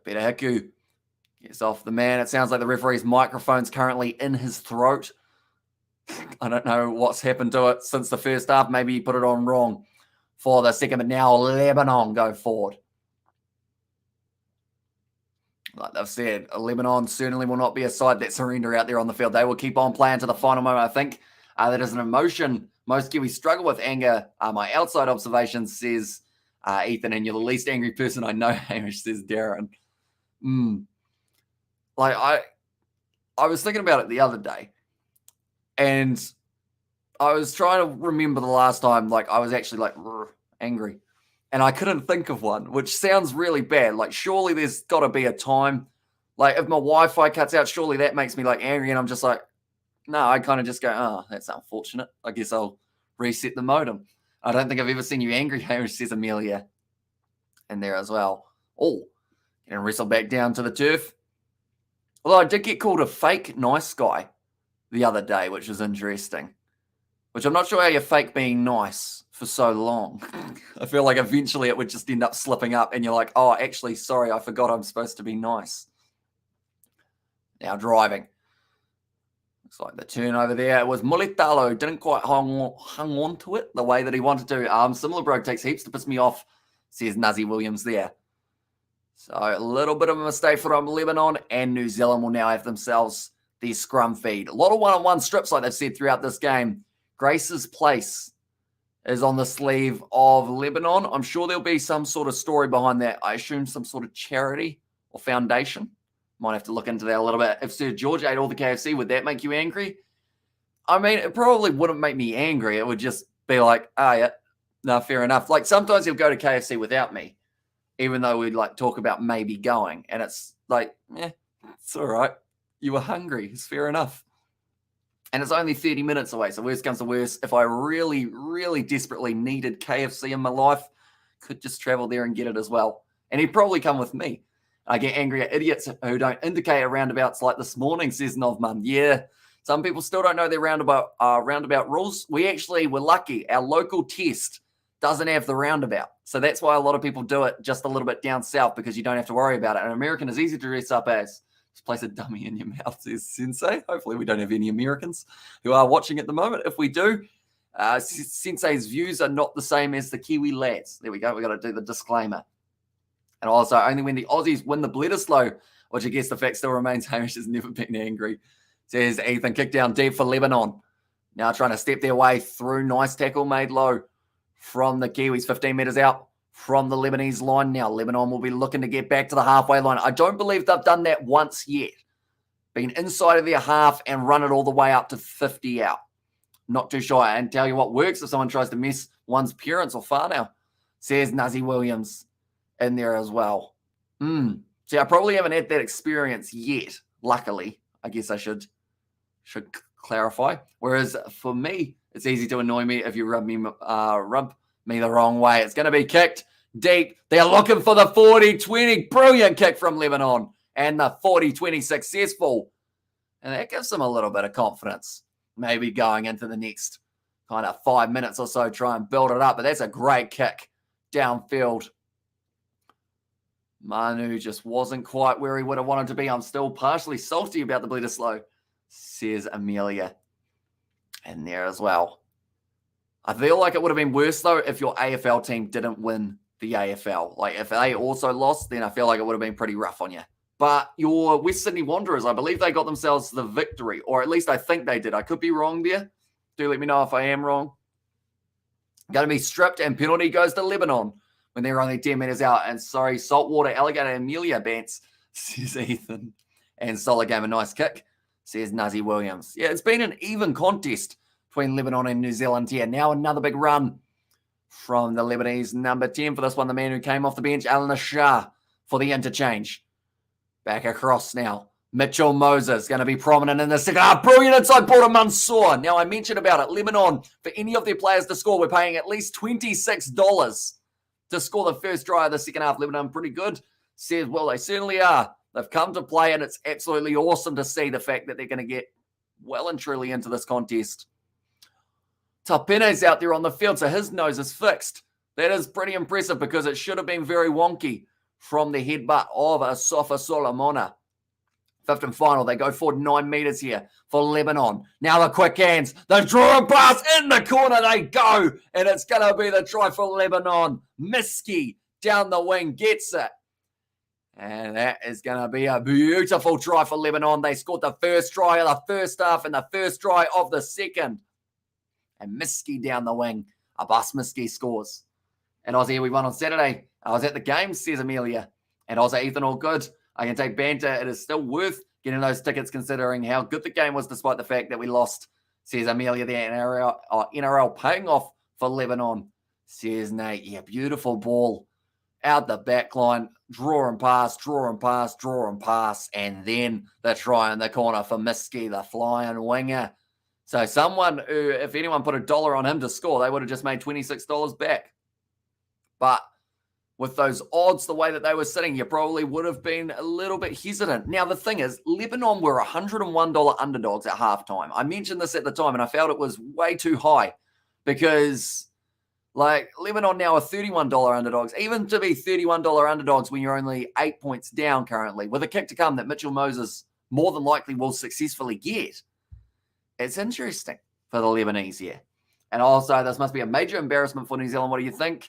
Peter Hiku gets off the man. It sounds like the referee's microphone's currently in his throat. I don't know what's happened to it since the first half. Maybe he put it on wrong for the second, but now Lebanon go forward. Like they've said, Lebanon certainly will not be a side that surrender out there on the field. They will keep on playing to the final moment, I think. That is an emotion most Kiwis struggle with. Anger. My outside observation says Ethan, and you're the least angry person I know, Hamish, says Darren. Like, I was thinking about it the other day, and I was trying to remember the last time, like, I was actually, like, angry. And I couldn't think of one, which sounds really bad. Like, surely there's got to be a time. Like, if my Wi-Fi cuts out, surely that makes me, like, angry. And I'm just like, no, I kind of just go, oh, that's unfortunate. I guess I'll reset the modem. I don't think I've ever seen you angry, Hamish, says Amelia. And there as well. Oh, getting wrestled back down to the turf. Although I did get called a fake nice guy the other day, which was interesting. Which I'm not sure how you fake being nice for so long. I feel like eventually it would just end up slipping up and you're like, oh, actually, sorry, I forgot I'm supposed to be nice. Now driving. Looks like the turn over there. It was Mulitalo. Didn't quite hung on to it the way that he wanted to. Similar Brogue takes heaps to piss me off, says Nuzzy Williams there. So a little bit of a mistake from Lebanon, and New Zealand will now have themselves the scrum feed. A lot of one-on-one strips, like they've said throughout this game. Grace's place is on the sleeve of Lebanon. I'm sure there'll be some sort of story behind that. I assume some sort of charity or foundation. Might have to look into that a little bit. If Sir George ate all the KFC, would that make you angry? I mean, it probably wouldn't make me angry. It would just be like, oh, yeah, no, fair enough. Like, sometimes he'll go to KFC without me, even though we'd, like, talk about maybe going. And it's like, it's all right. You were hungry. It's fair enough. And it's only 30 minutes away. So worst comes to worst, if I really, really desperately needed KFC in my life, could just travel there and get it as well. And he'd probably come with me. I get angry at idiots who don't indicate roundabouts like this morning, says Novman. Yeah, some people still don't know their roundabout rules. We were lucky. Our local test doesn't have the roundabout. So that's why a lot of people do it just a little bit down south, because you don't have to worry about it. An American is easy to dress up as. Just place a dummy in your mouth, says Sensei. Hopefully we don't have any Americans who are watching at the moment. If we do, Sensei's views are not the same as the Kiwi lads. There we go. We got to do the disclaimer. And also, only when the Aussies win the Bledisloe, which I guess the fact still remains, Hamish has never been angry, says Ethan. Kick down deep for Lebanon. Now trying to step their way through. Nice tackle made low from the Kiwis. 15 metres out from the Lebanese line now. Lebanon will be looking to get back to the halfway line. I don't believe they've done that once yet. Been inside of their half and run it all the way up to 50 out. Not too sure. And tell you what works if someone tries to mess one's parents or whānau, says Nazi Williams in there as well. See, I probably haven't had that experience yet. Luckily, I guess I should clarify. Whereas for me, it's easy to annoy me if you rub me the wrong way. It's going to be kicked deep. They're looking for the 40-20. Brilliant kick from Lebanon. And the 40-20 successful. And that gives them a little bit of confidence. Maybe going into the next kind of 5 minutes or so, try and build it up. But that's a great kick downfield. Manu just wasn't quite where he would have wanted to be. I'm still partially salty about the bleeder slow, says Amelia. And there as well. I feel like it would have been worse, though, if your AFL team didn't win the AFL. Like, if they also lost, then I feel like it would have been pretty rough on you. But your West Sydney Wanderers, I believe they got themselves the victory, or at least I think they did. I could be wrong there. Do let me know if I am wrong. Going to be stripped, and penalty goes to Lebanon when they're only 10 metres out. And sorry, saltwater alligator Amelia Bants, says Ethan. And solid game, a nice kick, says Nazi Williams. Yeah, it's been an even contest between Lebanon and New Zealand here. Now another big run from the Lebanese number 10 for this one. The man who came off the bench, Alan Shah, for the interchange. Back across now. Mitchell Moses going to be prominent in the second. Brilliant inside ball to Mansour. Now, I mentioned about it. Lebanon, for any of their players to score, we're paying at least $26 to score the first try of the second half. Lebanon pretty good. Says, well, they certainly are. They've come to play, and it's absolutely awesome to see the fact that they're going to get well and truly into this contest. Tapene's out there on the field, so his nose is fixed. That is pretty impressive because it should have been very wonky from the headbutt of Asafa Solomona. Fifth and final, they go forward 9 metres here for Lebanon. Now the quick hands, they draw a pass in the corner, they go, and it's going to be the try for Lebanon. Miski down the wing gets it. And that is going to be a beautiful try for Lebanon. They scored the first try of the first half and the first try of the second. And Miski down the wing. Abbas Miski scores. And Aussie, we won on Saturday. I was at the game, says Amelia. And Aussie, Ethan, all good. I can take banter. It is still worth getting those tickets considering how good the game was despite the fact that we lost, says Amelia. The NRL paying off for Lebanon, says Nate. Yeah, beautiful ball out the back line. Draw and pass, draw and pass, draw and pass. And then the try in the corner for Miski, the flying winger. So someone who, if anyone put $1 on him to score, they would have just made $26 back. But with those odds, the way that they were sitting, you probably would have been a little bit hesitant. Now, the thing is, Lebanon were $101 underdogs at halftime. I mentioned this at the time, and I felt it was way too high because, like, Lebanon now are $31 underdogs. Even to be $31 underdogs when you're only 8 points down currently, with a kick to come that Mitchell Moses more than likely will successfully get. It's interesting for the Lebanese here. And also, this must be a major embarrassment for New Zealand. What do you think?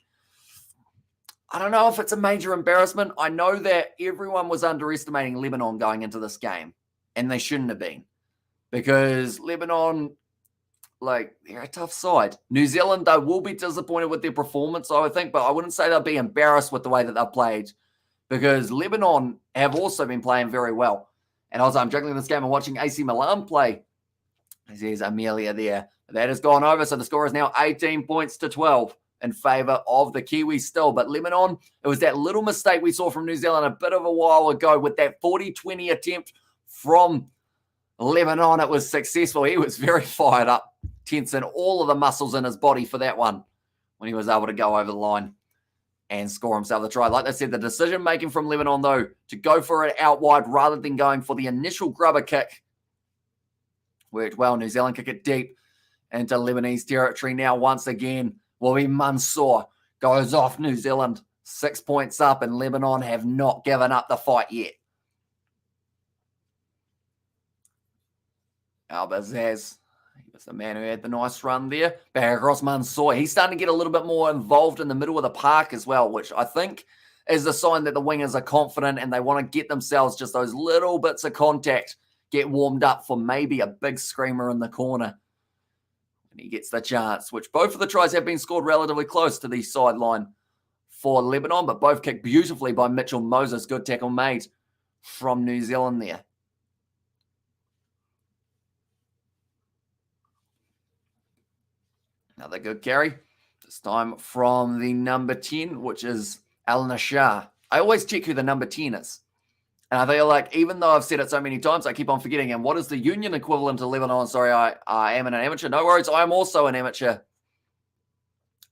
I don't know if it's a major embarrassment. I know that everyone was underestimating Lebanon going into this game, and they shouldn't have been. Because Lebanon, like, they're a tough side. New Zealand, though, will be disappointed with their performance, I would think, but I wouldn't say they'll be embarrassed with the way that they've played because Lebanon have also been playing very well. And also, I'm juggling this game and watching AC Milan play. There's Amelia there. That has gone over, so the score is now 18 points to 12 in favour of the Kiwis still. But Lebanon, it was that little mistake we saw from New Zealand a bit of a while ago with that 40-20 attempt from Lebanon. It was successful. He was very fired up, tensing all of the muscles in his body for that one when he was able to go over the line and score himself the try. Like I said, the decision-making from Lebanon, though, to go for it out wide rather than going for the initial grubber kick worked well. New Zealand kick it deep into Lebanese territory now once again. Will be Mansour goes off. New Zealand 6 points up, and Lebanon have not given up the fight yet. Albazaz, he was the man who had the nice run there. Back across Mansour. He's starting to get a little bit more involved in the middle of the park as well, which I think is a sign that the wingers are confident and they want to get themselves just those little bits of contact, get warmed up for maybe a big screamer in the corner. And he gets the chance, which both of the tries have been scored relatively close to the sideline for Lebanon, but both kicked beautifully by Mitchell Moses. Good tackle made from New Zealand there. Another good carry. This time from the number 10, which is Al Nashar. I always check who the number 10 is. And I feel like, even though I've said it so many times, I keep on forgetting. And what is the union equivalent to Lebanon? Sorry, I am an amateur. No worries, I'm also an amateur.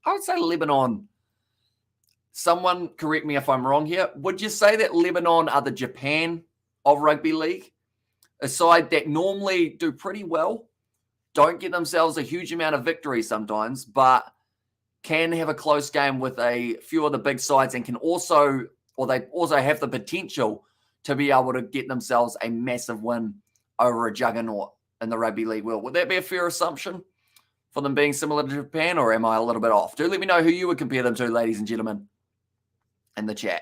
I would say Lebanon. Someone correct me if I'm wrong here. Would you say that Lebanon are the Japan of rugby league? A side that normally do pretty well, don't get themselves a huge amount of victories sometimes, but can have a close game with a few of the big sides and can also, or they also have the potential to be able to get themselves a massive win over a juggernaut in the rugby league world. Would that be a fair assumption for them being similar to Japan, or am I a little bit off? Do let me know who you would compare them to, ladies and gentlemen, in the chat.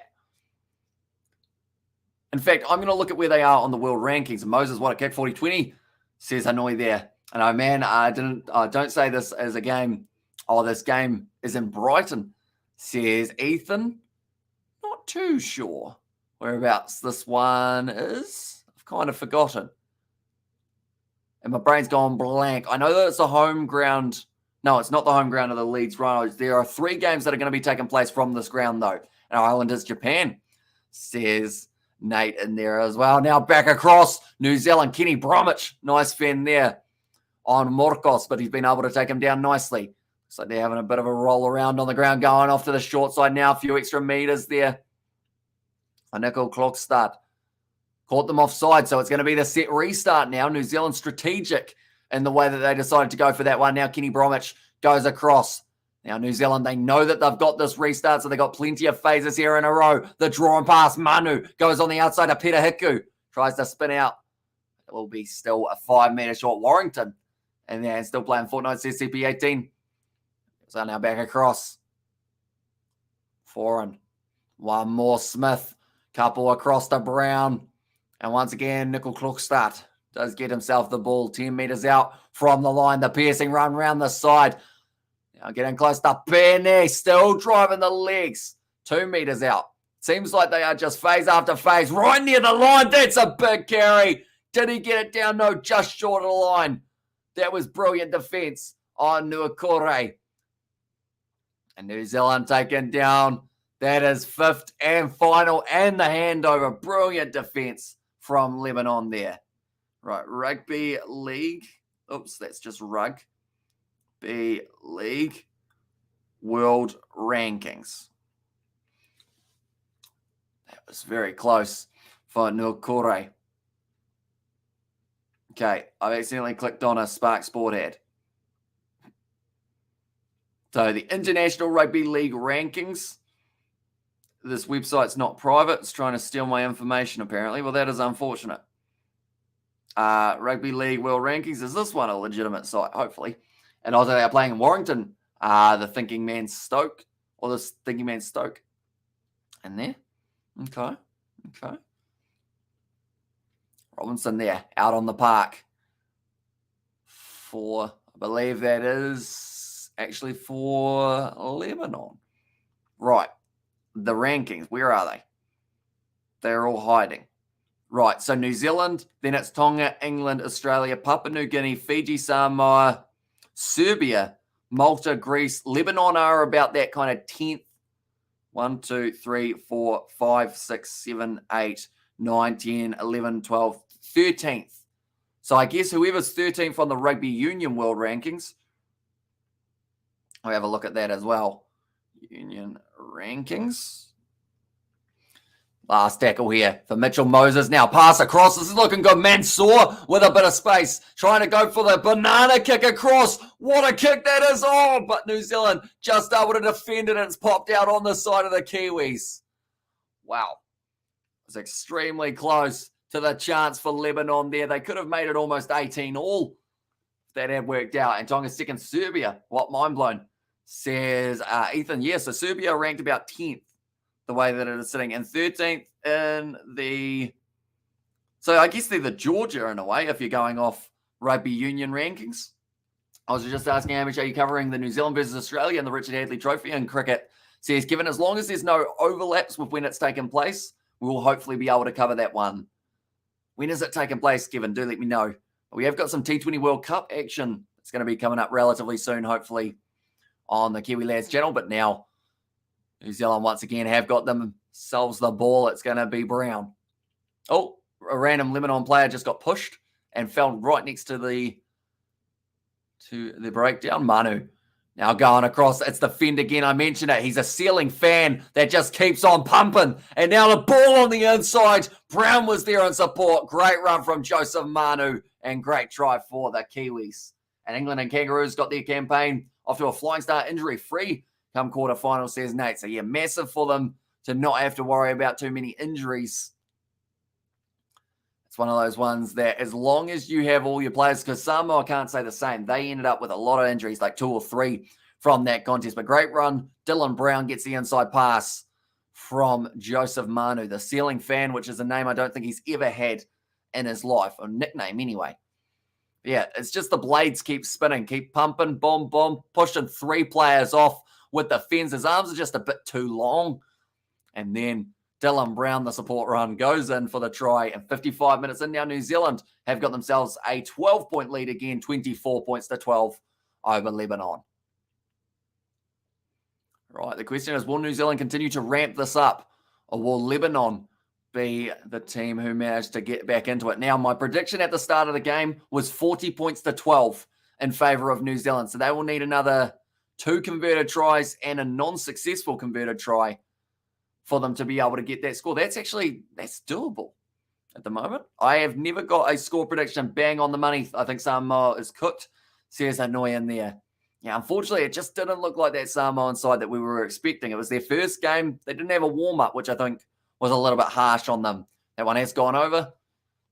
In fact, I'm going to look at where they are on the world rankings. Moses, what a kick, 40-20, says Hanoi there. And oh man, I don't say this as a game. Oh, this game is in Brighton, says Ethan. Not too sure whereabouts this one is. I've kind of forgotten. And my brain's gone blank. I know that it's the home ground. No, it's not the home ground of the Leeds Rhinos. There are 3 games that are going to be taking place from this ground, though. And our island is Japan, says Nate in there as well. Now back across New Zealand. Kenny Bromwich. Nice fend there on Morkos, but he's been able to take him down nicely. Looks like they're having a bit of a roll around on the ground, going off to the short side now. A few extra meters there. A nickel clock start. Caught them offside, so it's going to be the set restart now. New Zealand strategic in the way that they decided to go for that one. Now Kenny Bromwich goes across. Now New Zealand, they know that they've got this restart, so they've got plenty of phases here in a row. The draw and pass, Manu goes on the outside of Peter Hiku. Tries to spin out. It will be still a 5-meter short. Warrington. And then still playing Fortnite, says CP18. So now back across. Foreign. One more Smith. Couple across to Brown. And once again, Nickel Klukstad does get himself the ball 10 meters out from the line. The piercing run round the side. Now getting close to Penny. Still driving the legs. 2 meters out. Seems like they are just phase after phase. Right near the line. That's a big carry. Did he get it down? No, just short of the line. That was brilliant defense on Nuakure. And New Zealand taken down. That is 5th and final, and the handover. Brilliant defense from Lebanon there. Right, Rugby League. Oops, that's just Rugby League World Rankings. That was very close for Nuakure. Okay, I've accidentally clicked on a Spark Sport ad. So the International Rugby League Rankings. This website's not private. It's trying to steal my information, apparently. Well, that is unfortunate. Rugby League World Rankings. Is this one a legitimate site? Hopefully. And also they are playing in Warrington. The Thinking Man Stoke. Or this Thinking Man Stoke. In there. Okay. Robinson there. Out on the park. For, I believe that is actually for Lebanon. Right. The rankings, where are they? They're all hiding. Right, so New Zealand, then it's Tonga, England, Australia, Papua New Guinea, Fiji, Samoa, Serbia, Malta, Greece. Lebanon are about that kind of 10th. 1, 2, 3, 4, 5, 6, 7, 8, 9, 10, 11, 12, 13th. So I guess whoever's 13th on the Rugby Union World Rankings, I'll have a look at that as well. Union rankings. Last tackle here for Mitchell Moses. Now pass across. This is looking good. Mansour with a bit of space. Trying to go for the banana kick across. What a kick that is. Oh, but New Zealand just able to defend it. And it's popped out on the side of the Kiwis. Wow. It was extremely close to the chance for Lebanon there. They could have made it almost 18-all if that had worked out. And Tonga's second. Serbia. What mind blown. Says Ethan, yes, so Serbia ranked about 10th, the way that it is sitting, and 13th in the... So I guess they're the Georgia in a way, if you're going off Rugby Union rankings. I was just asking Hamish, are you covering the New Zealand versus Australia and the Richard Hadley Trophy in cricket? Says, Kevin, as long as there's no overlaps with when it's taken place, we will hopefully be able to cover that one. When is it taking place, Kevin? Do let me know. We have got some T20 World Cup action. It's going to be coming up relatively soon, hopefully, on the Kiwi Lads channel. But now, New Zealand once again have got themselves the ball. It's going to be Brown. Oh, a random Lebanon player just got pushed and fell right next to the breakdown. Manu now going across. It's the fend again. I mentioned it. He's a ceiling fan that just keeps on pumping. And now the ball on the inside. Brown was there in support. Great run from Joseph Manu and great try for the Kiwis. And England and Kangaroos got their campaign off to a flying start, injury-free come quarterfinal, says Nate. So, yeah, massive for them to not have to worry about too many injuries. It's one of those ones that as long as you have all your players, because Samoa can't say the same. They ended up with a lot of injuries, like 2 or 3 from that contest. But great run. Dylan Brown gets the inside pass from Joseph Manu, the ceiling fan, which is a name I don't think he's ever had in his life, or nickname anyway. Yeah, it's just the blades keep spinning, keep pumping, boom, boom, pushing 3 players off with the fence. His arms are just a bit too long. And then Dylan Brown, the support run, goes in for the try. And 55 minutes in now, New Zealand have got themselves a 12-point lead again, 24 points to 12 over Lebanon. Right, the question is, will New Zealand continue to ramp this up? Or will Lebanon be the team who managed to get back into it? Now, my prediction at the start of the game was 40 points to 12 in favour of New Zealand. So they will need another 2 converted tries and a non-successful converted try for them to be able to get that score. That's doable at the moment. I have never got a score prediction bang on the money. I think Samoa is cooked. Says Hanoi in there. Yeah, unfortunately, it just didn't look like that Samoan side that we were expecting. It was their first game. They didn't have a warm-up, which I think was a little bit harsh on them. That one has gone over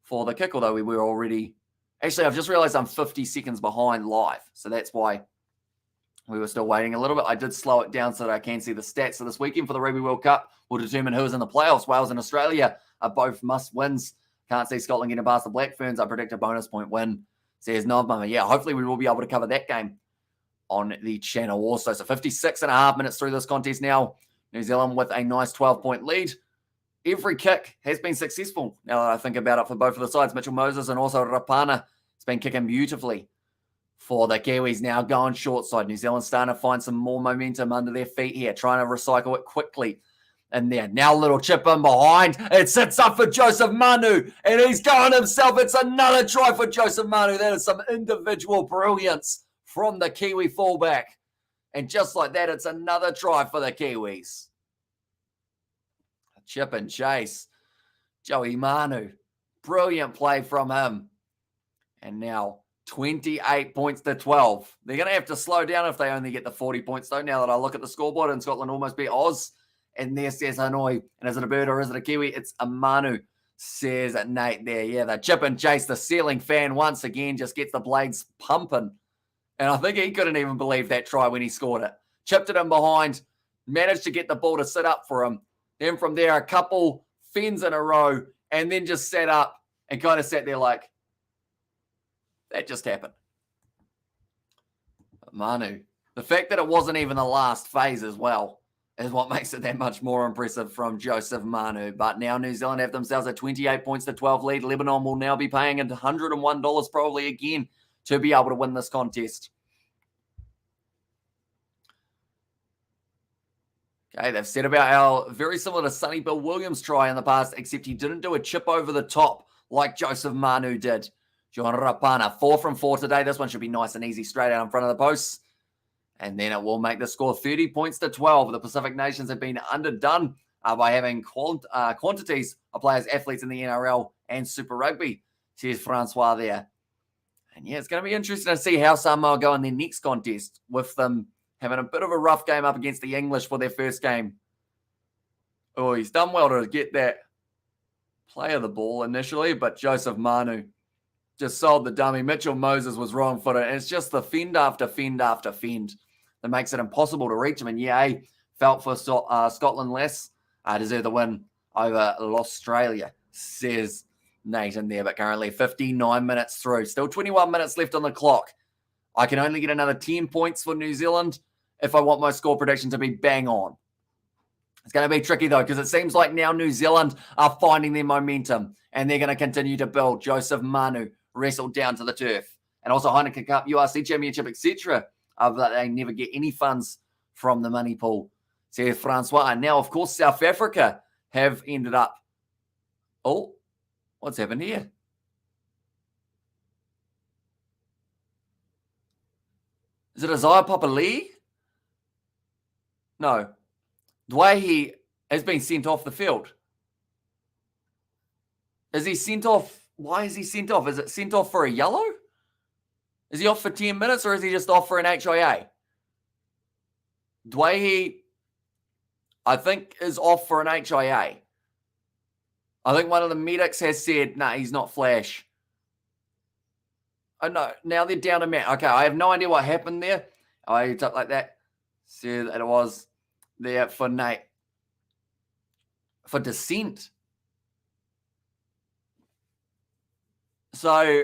for the kick, although we were already... Actually, I've just realized I'm 50 seconds behind live, so that's why we were still waiting a little bit. I did slow it down so that I can see the stats. So this weekend for the Rugby World Cup will determine who is in the playoffs. Wales and Australia are both must-wins. Can't see Scotland getting past the Black Ferns. I predict a bonus point win, says Novmama. Yeah, hopefully we will be able to cover that game on the channel also. So 56.5 minutes through this contest now. New Zealand with a nice 12-point lead. Every kick has been successful, now that I think about it, for both of the sides. Mitchell Moses and also Rapana has been kicking beautifully for the Kiwis. Now going short side. New Zealand starting to find some more momentum under their feet here, trying to recycle it quickly. And there, now little chip in behind. It sits up for Joseph Manu, and he's going himself. It's another try for Joseph Manu. That is some individual brilliance from the Kiwi fullback. And just like that, it's another try for the Kiwis. Chip and chase. Joey Manu. Brilliant play from him. And now 28 points to 12. They're going to have to slow down if they only get the 40 points, though, now that I look at the scoreboard, and Scotland almost beat Oz. And there says Hanoi. And is it a bird or is it a Kiwi? It's a Manu, says Nate there. Yeah, the chip and chase, the ceiling fan once again just gets the blades pumping. And I think he couldn't even believe that try when he scored it. Chipped it in behind, managed to get the ball to sit up for him. Then from there, a couple fends in a row, and then just sat up and kind of sat there like, that just happened. But Manu, the fact that it wasn't even the last phase as well is what makes it that much more impressive from Joseph Manu. But now New Zealand have themselves a 28 points to 12 lead. Lebanon will now be paying $101 probably again to be able to win this contest. Okay, they've said about how very similar to Sonny Bill Williams' try in the past, except he didn't do a chip over the top like Joseph Manu did. John Rapana, 4 from 4 today. This one should be nice and easy, straight out in front of the posts. And then it will make the score 30 points to 12. The Pacific nations have been underdone by having quantities of players, athletes in the NRL and Super Rugby, says Francois there. And yeah, it's going to be interesting to see how Samoa go in their next contest, with them having a bit of a rough game up against the English for their first game. Oh, he's done well to get that play of the ball initially, but Joseph Manu just sold the dummy. Mitchell Moses was wrong-footed, and it's just the fend after fend after fend that makes it impossible to reach him. And yeah, felt for Scotland less. Deserve the win over Australia, says Nate in there. But currently 59 minutes through. Still 21 minutes left on the clock. I can only get another 10 points for New Zealand if I want my score prediction to be bang on. It's going to be tricky, though, because it seems like now New Zealand are finding their momentum and they're going to continue to build. Joseph Manu wrestled down to the turf. And also Heineken Cup, URC Championship, etc. But they never get any funds from the money pool. So Francois. And now, of course, South Africa have ended up. Oh, what's happened here? Is it Isaiah Papali? No. The way he has been sent off the field. Is he sent off? Why is he sent off? Is it sent off for a yellow? Is he off for 10 minutes or is he just off for an HIA? The way he, I think, is off for an HIA. I think one of the medics has said, nah, he's not flash. Oh, no. Now they're down to Matt. Okay, I have no idea what happened there. I took like that. Said that it was there for Nate. For dissent. So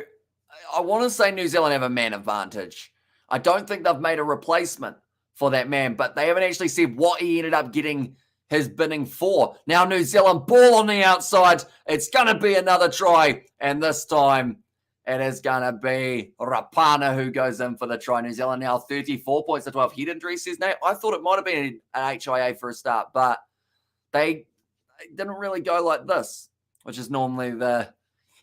I want to say New Zealand have a man advantage. I don't think they've made a replacement for that man, but they haven't actually said what he ended up getting his binning for. Now New Zealand ball on the outside. It's going to be another try, and this time it is going to be Rapana who goes in for the try. New Zealand now 34 points to 12. Head injury, says Nate. I thought it might have been an HIA for a start, but they didn't really go like this, which is normally the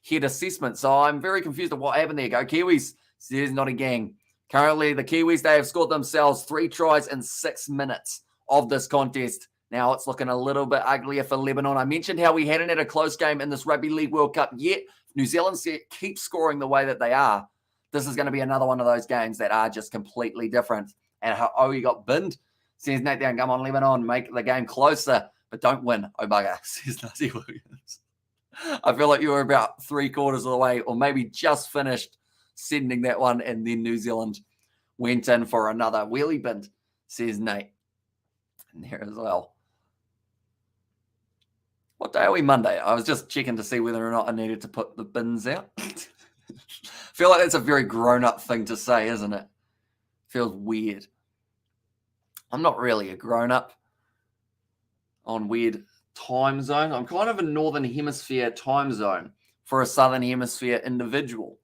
head assessment. So I'm very confused at what happened there. Go Kiwis. There's not a gang. Currently, the Kiwis, they have scored themselves 3 tries in 6 minutes of this contest. Now it's looking a little bit uglier for Lebanon. I mentioned how we hadn't had a close game in this Rugby League World Cup yet. New Zealand keep scoring the way that they are. This is going to be another one of those games that are just completely different. And how you got binned, says Nate down. Come on, Lebanon, make the game closer, but don't win. Oh, bugger, says Nazi Williams. I feel like you were about 3/4 of the way, or maybe just finished sending that one, and then New Zealand went in for another wheelie bin, says Nate. And there as well. What day are we? Monday. I was just checking to see whether or not I needed to put the bins out. I feel like that's a very grown-up thing to say, isn't it? Feels weird. I'm not really a grown-up on weird time zone. I'm kind of a Northern Hemisphere time zone for a Southern Hemisphere individual,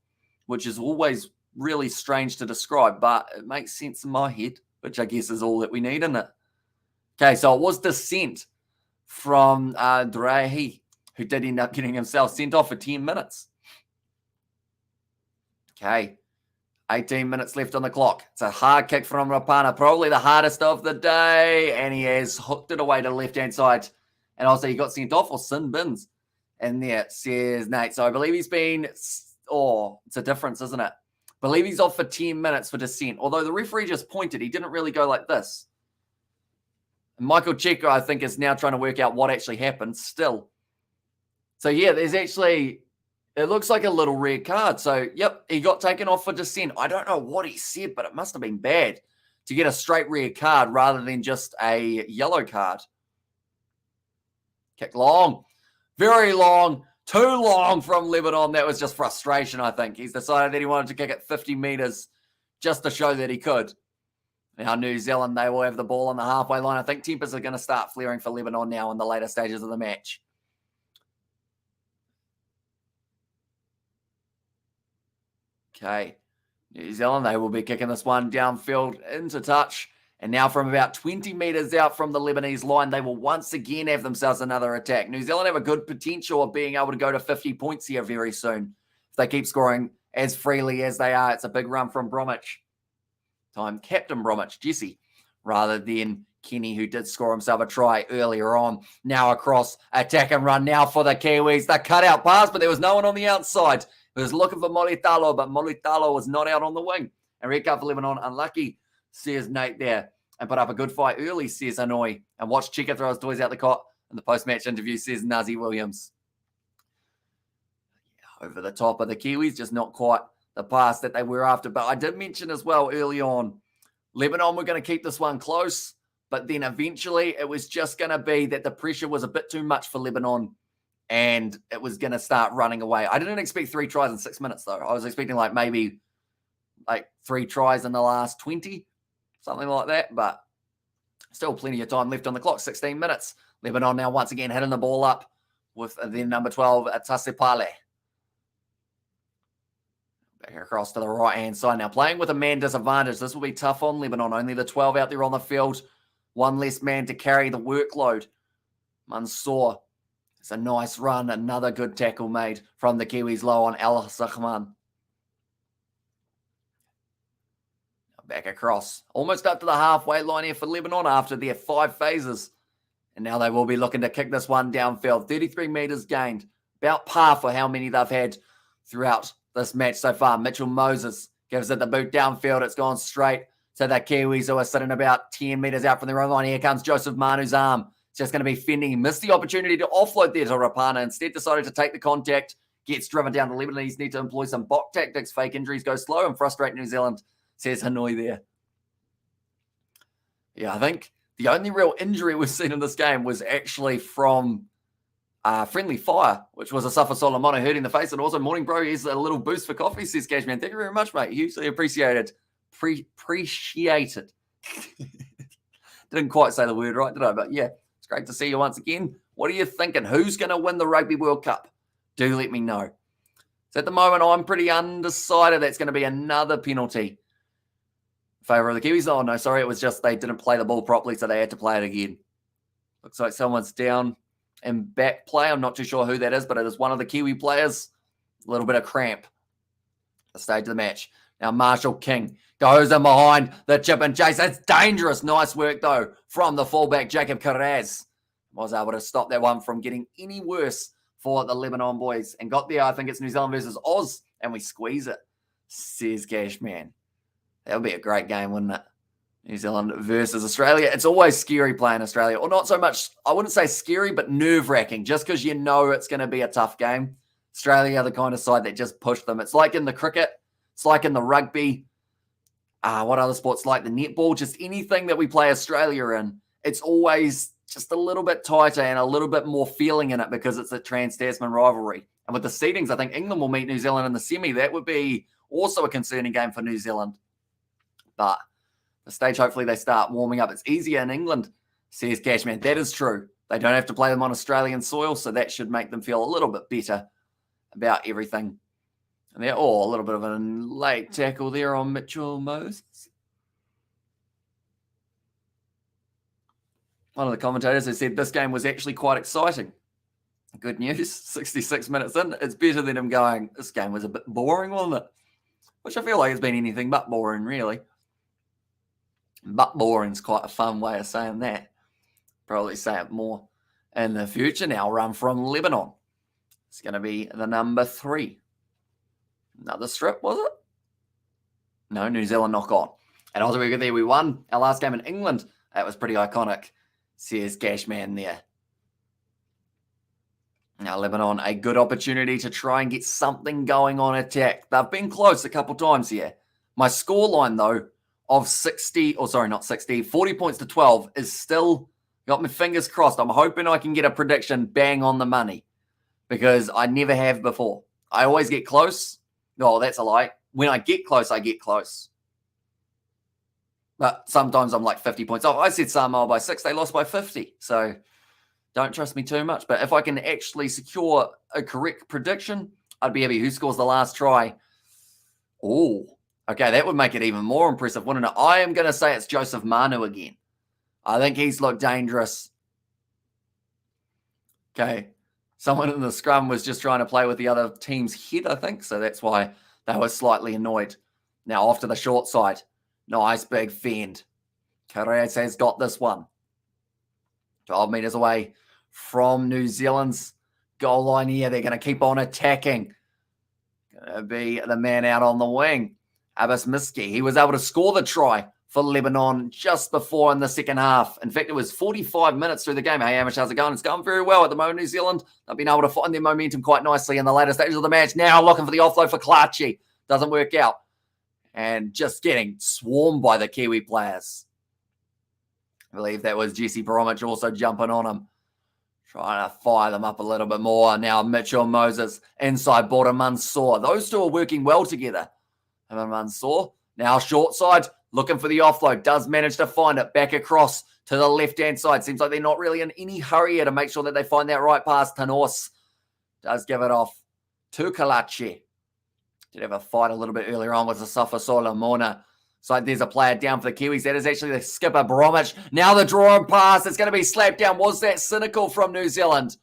which is always really strange to describe, but it makes sense in my head, which I guess is all that we need, isn't it? Okay, so it was dissent from Drahi, who did end up getting himself sent off for 10 minutes. Okay, 18 minutes left on the clock. It's a hard kick from Rapana, probably the hardest of the day, and he has hooked it away to the left-hand side. And also he got sent off or sin bins. And there, says Nate. So I believe he's been, it's a difference, isn't it? I believe he's off for 10 minutes for dissent. Although the referee just pointed, he didn't really go like this. And Michael Checo, I think, is now trying to work out what actually happened still. So yeah, there's actually, it looks like a little red card. So yep, he got taken off for dissent. I don't know what he said, but it must have been bad to get a straight red card rather than just a yellow card. Kick long, very long, too long from Lebanon. That was just frustration, I think. He's decided that he wanted to kick it 50 meters just to show that he could. Now New Zealand, they will have the ball on the halfway line. I think tempers are going to start flaring for Lebanon now in the later stages of the match. Okay, New Zealand, they will be kicking this one downfield into touch. And now from about 20 meters out from the Lebanese line, they will once again have themselves another attack. New Zealand have a good potential of being able to go to 50 points here very soon. If they keep scoring as freely as they are, it's a big run from Bromwich. Time Captain Bromwich, Jesse, rather than Kenny, who did score himself a try earlier on. Now across, attack and run now for the Kiwis. The cutout pass, but there was no one on the outside. He was looking for Molitalo, but Molitalo was not out on the wing. And red card for Lebanon, unlucky, says Nate there. And put up a good fight early, says Hanoi. And watch Cheika throw his toys out the cot. In the post-match interview, says Nazi Williams. Over the top of the Kiwis, just not quite the pass that they were after. But I did mention as well early on, Lebanon were going to keep this one close. But then eventually it was just going to be that the pressure was a bit too much for Lebanon. And it was going to start running away. I didn't expect 3 tries in 6 minutes, though. I was expecting maybe 3 tries in the last 20. Something like that, but Still plenty of time left on the clock, 16 minutes. Lebanon now once again hitting the ball up with their number 12, Tasipale. Back across to the right-hand side. Now playing with a man disadvantage. This will be tough on Lebanon. Only the 12 out there on the field. One less man to carry the workload. Mansour. It's a nice run. Another good tackle made from the Kiwis low on Al Sakhman. Back across. Almost up to the halfway line here for Lebanon after their 5 phases. And now they will be looking to kick this one downfield. 33 metres gained. About par for how many they've had throughout this match so far. Mitchell Moses gives it the boot downfield. It's gone straight to the Kiwis who are sitting about 10 metres out from their own line. Here comes Joseph Manu's arm. It's just going to be fending. He missed the opportunity to offload there to Rapana. Instead decided to take the contact. Gets driven down. The Lebanese need to employ some bot tactics. Fake injuries go slow and frustrate New Zealand, says Hanoi there. Yeah, I think the only real injury we've seen in this game was actually from friendly fire, which was a Safa Solomon hurting the face. And also, morning, bro. Here's a little boost for coffee, says Cashman. Thank you very much, mate. Hugely appreciated. Appreciated. Didn't quite say the word right, did I? But yeah, it's great to see you once again. What are you thinking? Who's going to win the Rugby World Cup? Do let me know. So at the moment, I'm pretty undecided. That's going to be another penalty in favour of the Kiwis. Oh, no, sorry. It was just they didn't play the ball properly, so they had to play it again. Looks like someone's down in back play. I'm not too sure who that is, but it is one of the Kiwi players. A little bit of cramp at the stage of the match. Now Marshall King goes in behind the chip and chase. It's dangerous. Nice work, though, from the fullback, Jacob Carraz. Was able to stop that one from getting any worse for the Lebanon boys. And got there, I think it's New Zealand versus Oz, and we squeeze it, says Cashman. That would be a great game, wouldn't it? New Zealand versus Australia. It's always scary playing Australia. Or not so much, I wouldn't say scary, but nerve-wracking, just because you know it's going to be a tough game. Australia are the kind of side that just push them. It's like in the cricket. It's like in the rugby. What other sports like the netball? Just anything that we play Australia in, it's always just a little bit tighter and a little bit more feeling in it because it's a trans-Tasman rivalry. And with the seedings, I think England will meet New Zealand in the semi. That would be also a concerning game for New Zealand. But the stage, hopefully they start warming up. It's easier in England, says Cashman. That is true. They don't have to play them on Australian soil, so that should make them feel a little bit better about everything. And they're a little bit of a late tackle there on Mitchell Moses. One of the commentators has said this game was actually quite exciting. Good news, 66 minutes in. It's better than him going, this game was a bit boring, wasn't it? Which I feel like has been anything but boring, really. But boring's quite a fun way of saying that. Probably say it more in the future. Now run from Lebanon. It's going to be the number 3. Another strip, was it? No, New Zealand knock on. And also we won our last game in England. That was pretty iconic, says Cashman there. Now Lebanon, a good opportunity to try and get something going on attack. They've been close a couple times here. My scoreline, though, of 40 points to 12 is still, got my fingers crossed. I'm hoping I can get a prediction bang on the money because I never have before. I always get close. No, that's a lie. When I get close, I get close. But sometimes I'm like 50 points off. I said Samoa by 6. They lost by 50. So don't trust me too much. But if I can actually secure a correct prediction, I'd be happy. Who scores the last try? Oh, okay. That would make it even more impressive, wouldn't it? I am going to say it's Joseph Manu again. I think he's looked dangerous. Okay. Someone in the scrum was just trying to play with the other team's head, I think. So that's why they were slightly annoyed. Now off to the short side. Nice big fend. Carreras has got this one. 12 metres away from New Zealand's goal line here. They're going to keep on attacking. Going to be the man out on the wing. Abbas Miski. He was able to score the try for Lebanon just before in the second half. In fact, it was 45 minutes through the game. Hey, Amish, how's it going? It's going very well at the moment, New Zealand. They've been able to find their momentum quite nicely in the later stages of the match. Now looking for the offload for Clarchie. Doesn't work out. And just getting swarmed by the Kiwi players. I believe that was Jesse Bromwich also jumping on him. Trying to fire them up a little bit more. Now Mitchell Moses inside border Mansour. Those two are working well together. And Mansour now short side. Looking for the offload. Does manage to find it. Back across to the left-hand side. Seems like they're not really in any hurry here to make sure that they find that right pass. Tanos does give it off to Kalachi. Did have a fight a little bit earlier on with the Safa Solomona. So there's a player down for the Kiwis. That is actually the skipper, Bromwich. Now the draw and pass. It's going to be slapped down. Was that cynical from New Zealand?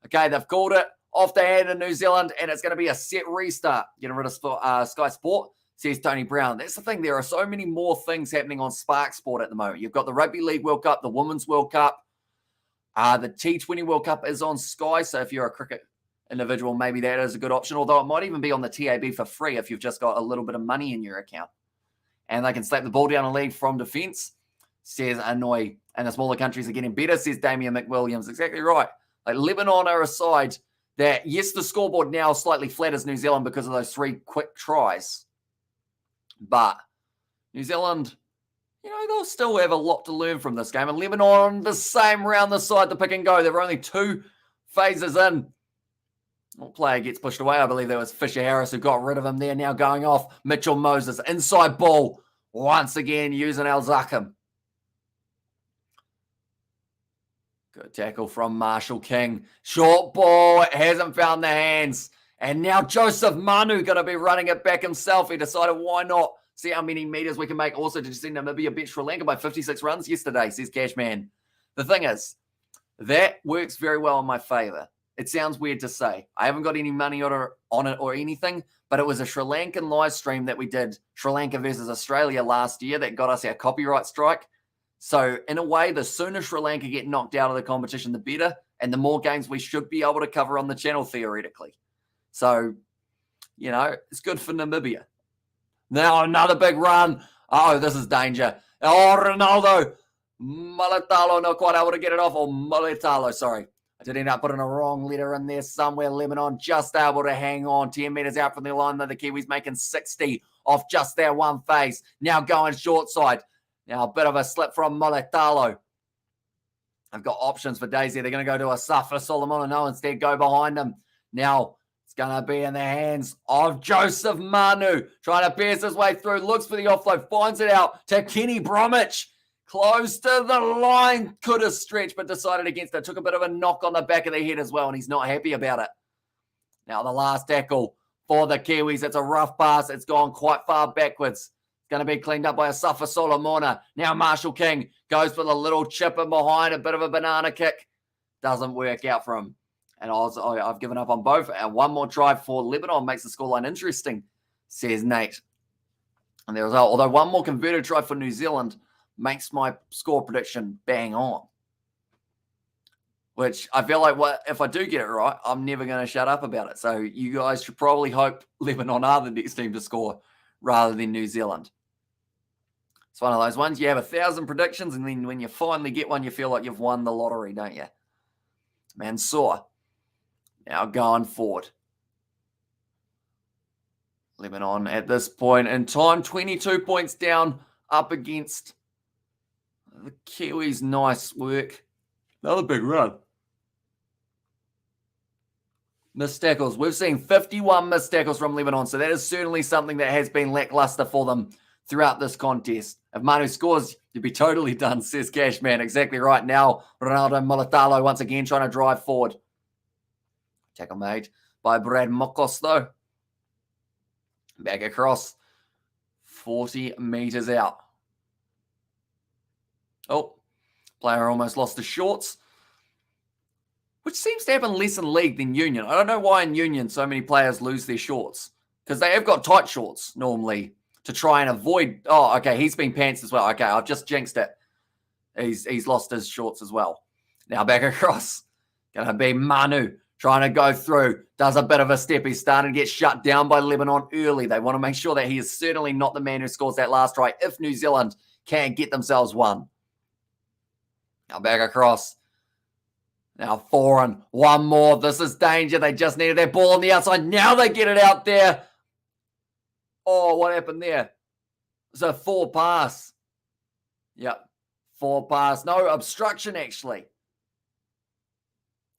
Okay, they've called it off the hand in New Zealand, and it's going to be a set restart. Getting rid of Sky Sport, says Tony Brown. That's the thing. There are so many more things happening on Spark Sport at the moment. You've got the Rugby League World Cup, the Women's World Cup. The T20 World Cup is on Sky, so if you're a cricket individual, maybe that is a good option, although it might even be on the TAB for free if you've just got a little bit of money in your account. And they can slap the ball down and lead from defence, says Anoy. And the smaller countries are getting better, says Damian McWilliams. Exactly right. Like Lebanon are a side that, yes, the scoreboard now slightly flat as New Zealand because of those 3 quick tries. But New Zealand, they'll still have a lot to learn from this game. And Lebanon, the same round the side, the pick and go. There were only 2 phases in. One player gets pushed away. I believe that was Fisher Harris who got rid of him there. Now going off. Mitchell Moses. Inside ball. Once again using Al Zakim. Good tackle from Marshall King. Short ball. It hasn't found the hands. And now Joseph Manu going to be running it back himself. He decided why not. See how many meters we can make. Also, did you see Namibia beat Sri Lanka by 56 runs yesterday, says Cashman. The thing is, that works very well in my favor. It sounds weird to say. I haven't got any money on it or anything, but it was a Sri Lankan live stream that we did, Sri Lanka versus Australia last year, that got us our copyright strike. So in a way, the sooner Sri Lanka get knocked out of the competition, the better, and the more games we should be able to cover on the channel theoretically. So, it's good for Namibia. Now another big run. Oh, this is danger. Oh, Ronaldo. Malatalo not quite able to get it off. Or Malatalo, sorry. I did end up putting a wrong letter in there somewhere. Lebanon just able to hang on. 10 metres out from the line, though. The Kiwis making 60 off just that one phase. Now going short side. Now a bit of a slip from Malatalo. I've got options for Daisy. They're going to go to a Safa Solomon. No, instead go behind him. Now it's going to be in the hands of Joseph Manu. Trying to pierce his way through. Looks for the offload. Finds it out to Kenny Bromwich. Close to the line. Could have stretched, but decided against it. Took a bit of a knock on the back of the head as well, and he's not happy about it. Now the last tackle for the Kiwis. It's a rough pass. It's gone quite far backwards. It's going to be cleaned up by a Safa Solomona. Now Marshall King goes for the little chip in behind. A bit of a banana kick. Doesn't work out for him. And I've given up on both. And one more try for Lebanon makes the scoreline interesting, says Nate. And there was, although one more converted try for New Zealand makes my score prediction bang on. Which I feel like if I do get it right, I'm never going to shut up about it. So you guys should probably hope Lebanon are the next team to score rather than New Zealand. It's one of those ones. You have 1,000 predictions, and then when you finally get one, you feel like you've won the lottery, don't you? Mansour. Now going forward. Lebanon at this point in time, 22 points down up against the Kiwis. Nice work. Another big run. Missed tackles. We've seen 51 missed tackles from Lebanon, so that is certainly something that has been lackluster for them throughout this contest. If Manu scores, you'd be totally done, says Cashman. Exactly right. Now, Ronaldo Malatalo once again trying to drive forward. Tackle made by Brad Mokos, though. Back across. 40 metres out. Oh, player almost lost his shorts, which seems to happen less in league than union. I don't know why in union so many players lose their shorts, because they have got tight shorts normally to try and avoid. Oh, okay, he's been pantsed as well. Okay, I've just jinxed it. He's lost his shorts as well. Now back across. Going to be Manu trying to go through. Does a bit of a step. He's starting to get shut down by Lebanon early. They want to make sure that he is certainly not the man who scores that last try if New Zealand can get themselves one. Now back across. Now foreign. One more. This is danger. They just needed that ball on the outside. Now they get it out there. Oh, what happened there? It's a 4 pass. Yep. 4 pass. No obstruction, actually.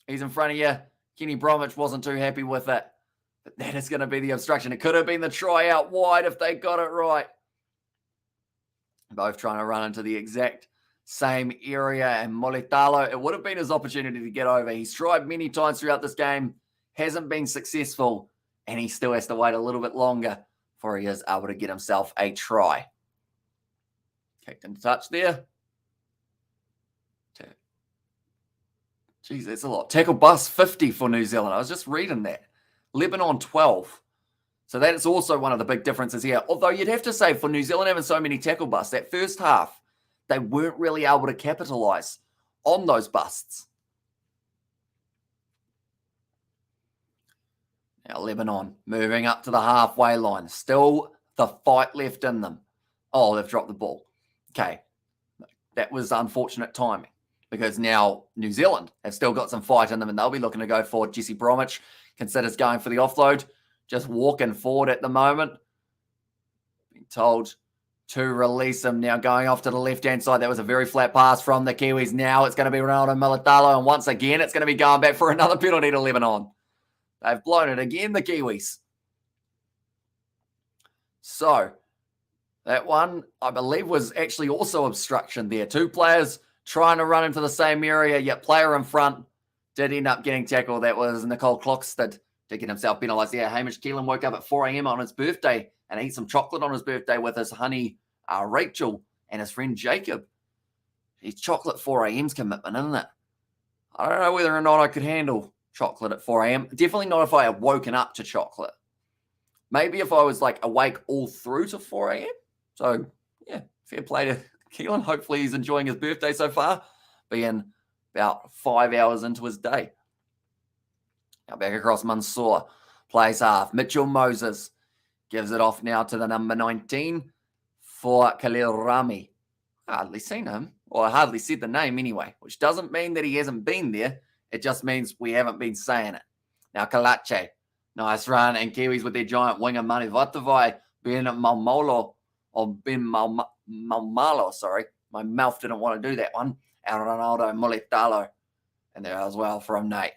He's in front of you. Kenny Bromwich wasn't too happy with it. But that is going to be the obstruction. It could have been the try out wide if they got it right. Both trying to run into the exact same area, and Molitalo, it would have been his opportunity to get over. He's tried many times throughout this game, hasn't been successful, and he still has to wait a little bit longer before he is able to get himself a try. Kicked into touch there. Jeez, that's a lot. Tackle bus 50 for New Zealand. I was just reading that. Lebanon 12. So that is also one of the big differences here. Although you'd have to say for New Zealand having so many tackle busts, that first half, they weren't really able to capitalize on those busts. Now Lebanon moving up to the halfway line. Still the fight left in them. Oh, they've dropped the ball. Okay. That was unfortunate timing, because now New Zealand have still got some fight in them, and they'll be looking to go forward. Jesse Bromwich considers going for the offload. Just walking forward at the moment. Being told to release him. Now going off to the left-hand side. That was a very flat pass from the Kiwis. Now it's going to be Ronaldo Militalo, and once again it's going to be going back for another penalty to Lebanon. They've blown it again, the Kiwis. So that one, I believe, was actually also obstruction there. Two players trying to run into the same area, yet player in front did end up getting tackled. That was Nicole Clockstead to get himself penalised. Yeah, Hamish Keelan woke up at 4 a.m. on his birthday and ate some chocolate on his birthday with his honey, Rachel, and his friend Jacob. It's chocolate 4 a.m.'s commitment, isn't it? I don't know whether or not I could handle chocolate at 4 a.m. Definitely not if I had woken up to chocolate. Maybe if I was like awake all through to 4 a.m. So, yeah, fair play to Keelan. Hopefully he's enjoying his birthday so far, being about 5 hours into his day. Now back across Mansour. Plays half. Mitchell Moses gives it off now to the number 19 for Khalil Rami. Hardly seen him. Or I hardly said the name anyway, which doesn't mean that he hasn't been there. It just means we haven't been saying it. Now Kalache. Nice run. And Kiwis with their giant winger, Mani Vatavai, Ben Malmolo, or Ben Malmalo, sorry. My mouth didn't want to do that one. And Ronaldo Mulitalo. And there as well from Nate.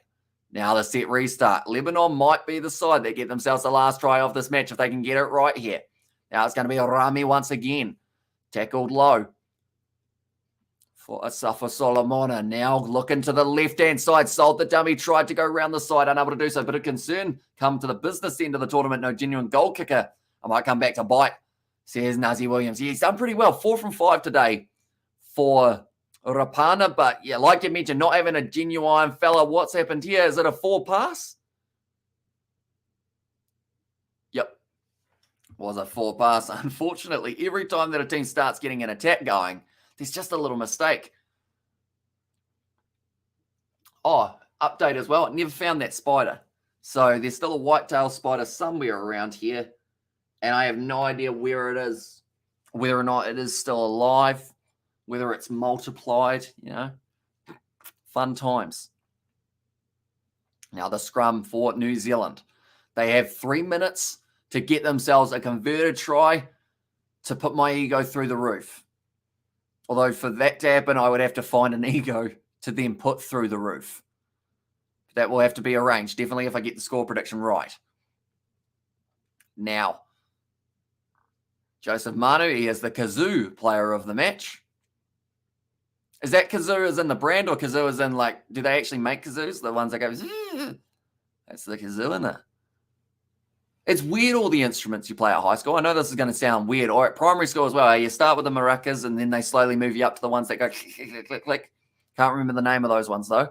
Now the set restart. Lebanon might be the side that get themselves the last try of this match if they can get it right here. Now it's going to be Rami once again. Tackled low. For Asafa Solomona. Now looking to the left-hand side. Sold the dummy. Tried to go around the side. Unable to do so. Bit of concern. Come to the business end of the tournament. No genuine goal kicker. I might come back to bite. Says Nazi Williams. Yeah, he's done pretty well. 4 from 5 today for Rapana, but yeah, like you mentioned, not having a genuine fella. What's happened here? Is it a 4 pass? Yep. Was a 4 pass. Unfortunately, every time that a team starts getting an attack going, there's just a little mistake. Oh, update as well. Never found that spider. So there's still a whitetail spider somewhere around here, and I have no idea where it is, whether or not it is still alive, whether it's multiplied, fun times. Now the scrum for New Zealand. They have 3 minutes to get themselves a converted try to put my ego through the roof. Although for that to happen, I would have to find an ego to then put through the roof. That will have to be arranged, definitely if I get the score prediction right. Now, Joseph Manu, he is the kazoo player of the match. Is that kazoo as in the brand, or kazoo as in, like, do they actually make kazoos? The ones that go, that's the kazoo, isn't it? It's weird, all the instruments you play at high school. I know this is going to sound weird, or at primary school as well. You start with the maracas, and then they slowly move you up to the ones that go click, click, click, click, click. Can't remember the name of those ones, though.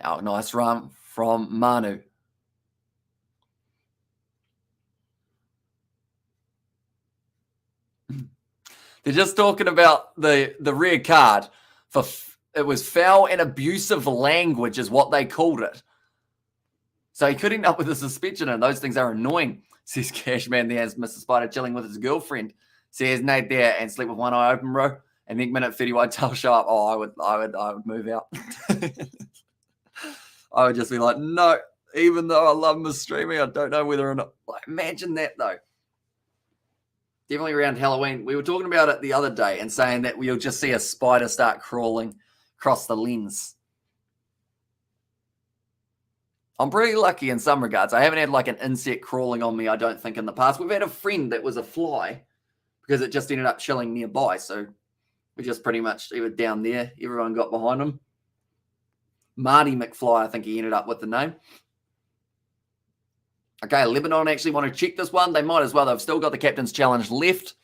Now, nice run from Manu. They're just talking about the red card. It was foul and abusive language is what they called it. So he could end up with a suspension, and those things are annoying, says Cashman there as Mr. Spider chilling with his girlfriend. Says Nate there and sleep with one eye open, bro. And then minute 31 tail show up. Oh, I would move out. I would just be like, no, even though I love Miss Streaming, I don't know whether or not. Like, imagine that though. Definitely around Halloween. We were talking about it the other day and saying that we'll just see a spider start crawling across the lens. I'm pretty lucky in some regards. I haven't had like an insect crawling on me, I don't think, in the past. We've had a friend that was a fly because it just ended up chilling nearby. So we just pretty much, he was down there. Everyone got behind him. Marty McFly, I think he ended up with the name. Okay, Lebanon actually want to check this one. They might as well. They've still got the captain's challenge left.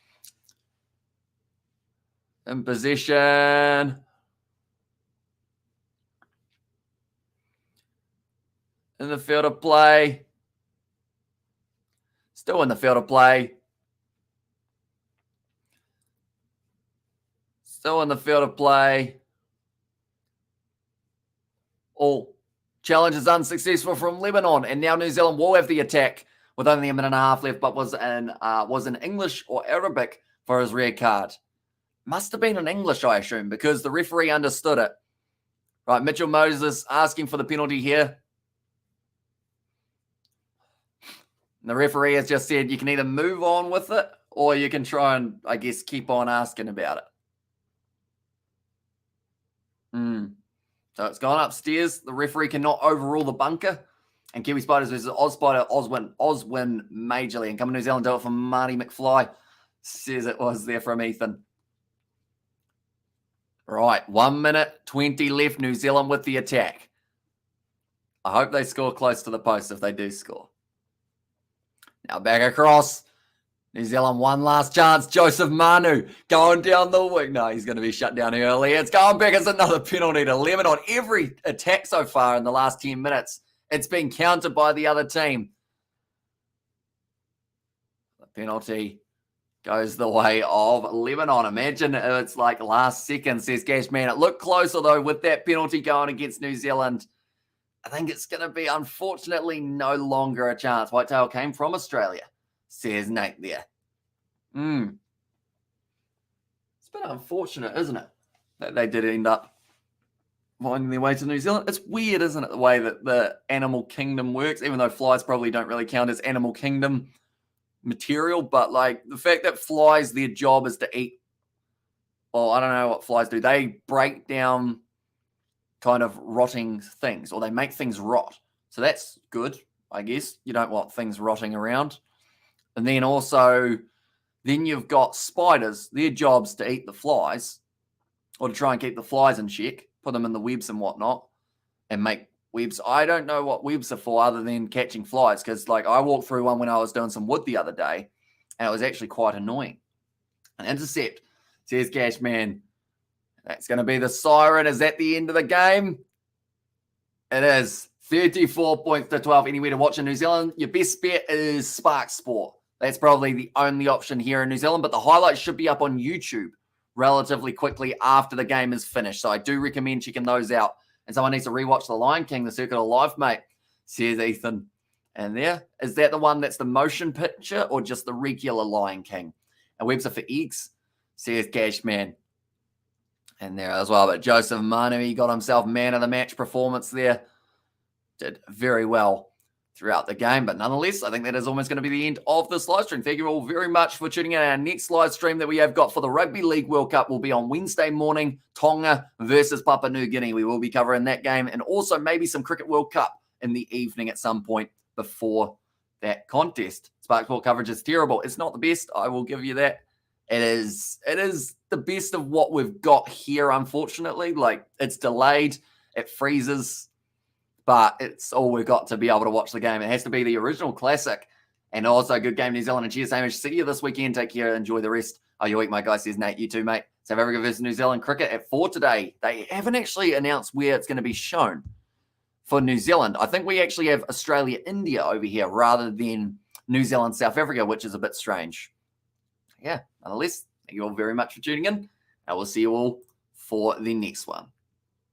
In possession. In the field of play. Still in the field of play. Still in the field of play. All challenge is unsuccessful from Lebanon, and now New Zealand will have the attack with only a minute and a half left, but was in English or Arabic for his red card. Must have been in English, I assume, because the referee understood it. Right, Mitchell Moses asking for the penalty here. And the referee has just said you can either move on with it or you can try and, I guess, keep on asking about it. So it's gone upstairs. The referee cannot overrule the bunker. And Kiwi Spiders versus Oz Spider, Oswin majorly. And coming New Zealand do it from Marty McFly. Says it was there from Ethan. Right, 1 minute, 20 left. New Zealand with the attack. I hope they score close to the post if they do score. Now back across. New Zealand, one last chance. Joseph Manu going down the wing. No, he's going to be shut down early. It's going back as another penalty to Lebanon. Every attack so far in the last 10 minutes, it's been countered by the other team. The penalty goes the way of Lebanon. Imagine it's like last second, says Gashman. It looked close, although with that penalty going against New Zealand, I think it's going to be, unfortunately, no longer a chance. Whitetail came from Australia, says Nate there. It's a bit unfortunate, isn't it, that they did end up finding their way to New Zealand. It's weird, isn't it, the way that the animal kingdom works, even though flies probably don't really count as animal kingdom material, but like the fact that flies, their job is to eat. Well, I don't know what flies do. They break down kind of rotting things, or they make things rot. So that's good, I guess. You don't want things rotting around. And then also, then you've got spiders. Their job's to eat the flies, or to try and keep the flies in check, put them in the webs and whatnot, and make webs. I don't know what webs are for other than catching flies, because like I walked through one when I was doing some wood the other day, and it was actually quite annoying. An intercept, says Cashman. That's going to be the siren. Is that the end of the game? It is. 34 points to 12. Anywhere to watch in New Zealand, your best bet is Spark Sport. That's probably the only option here in New Zealand, but the highlights should be up on YouTube relatively quickly after the game is finished. So I do recommend checking those out. And someone needs to rewatch The Lion King, the Circuit of Life, mate, says Ethan. And there, is that the one that's the motion picture or just the regular Lion King? And webs are for eggs, says Cashman. And there as well, but Joseph Manu, he got himself man of the match performance there. Did very well throughout the game, but nonetheless, I think that is almost going to be the end of this live stream. Thank you all very much for tuning in. Our next live stream that we have got for the Rugby League World Cup will be on Wednesday morning, Tonga versus Papua New Guinea. We will be covering that game, and also maybe some Cricket World Cup in the evening at some point before that contest. Spark Sport coverage is terrible. It's not the best, I will give you that. It is the best of what we've got here, unfortunately. Like, it's delayed, it freezes, but it's all we've got to be able to watch the game. It has to be the original classic, and also good game, New Zealand. And cheers, Hamish. See you this weekend. Take care. Enjoy the rest of your week, my guy, says Nate. You too, mate. South Africa versus New Zealand cricket at 4 today. They haven't actually announced where it's going to be shown for New Zealand. I think we actually have Australia-India over here rather than New Zealand-South Africa, which is a bit strange. Yeah, nonetheless, thank you all very much for tuning in. I will see you all for the next one.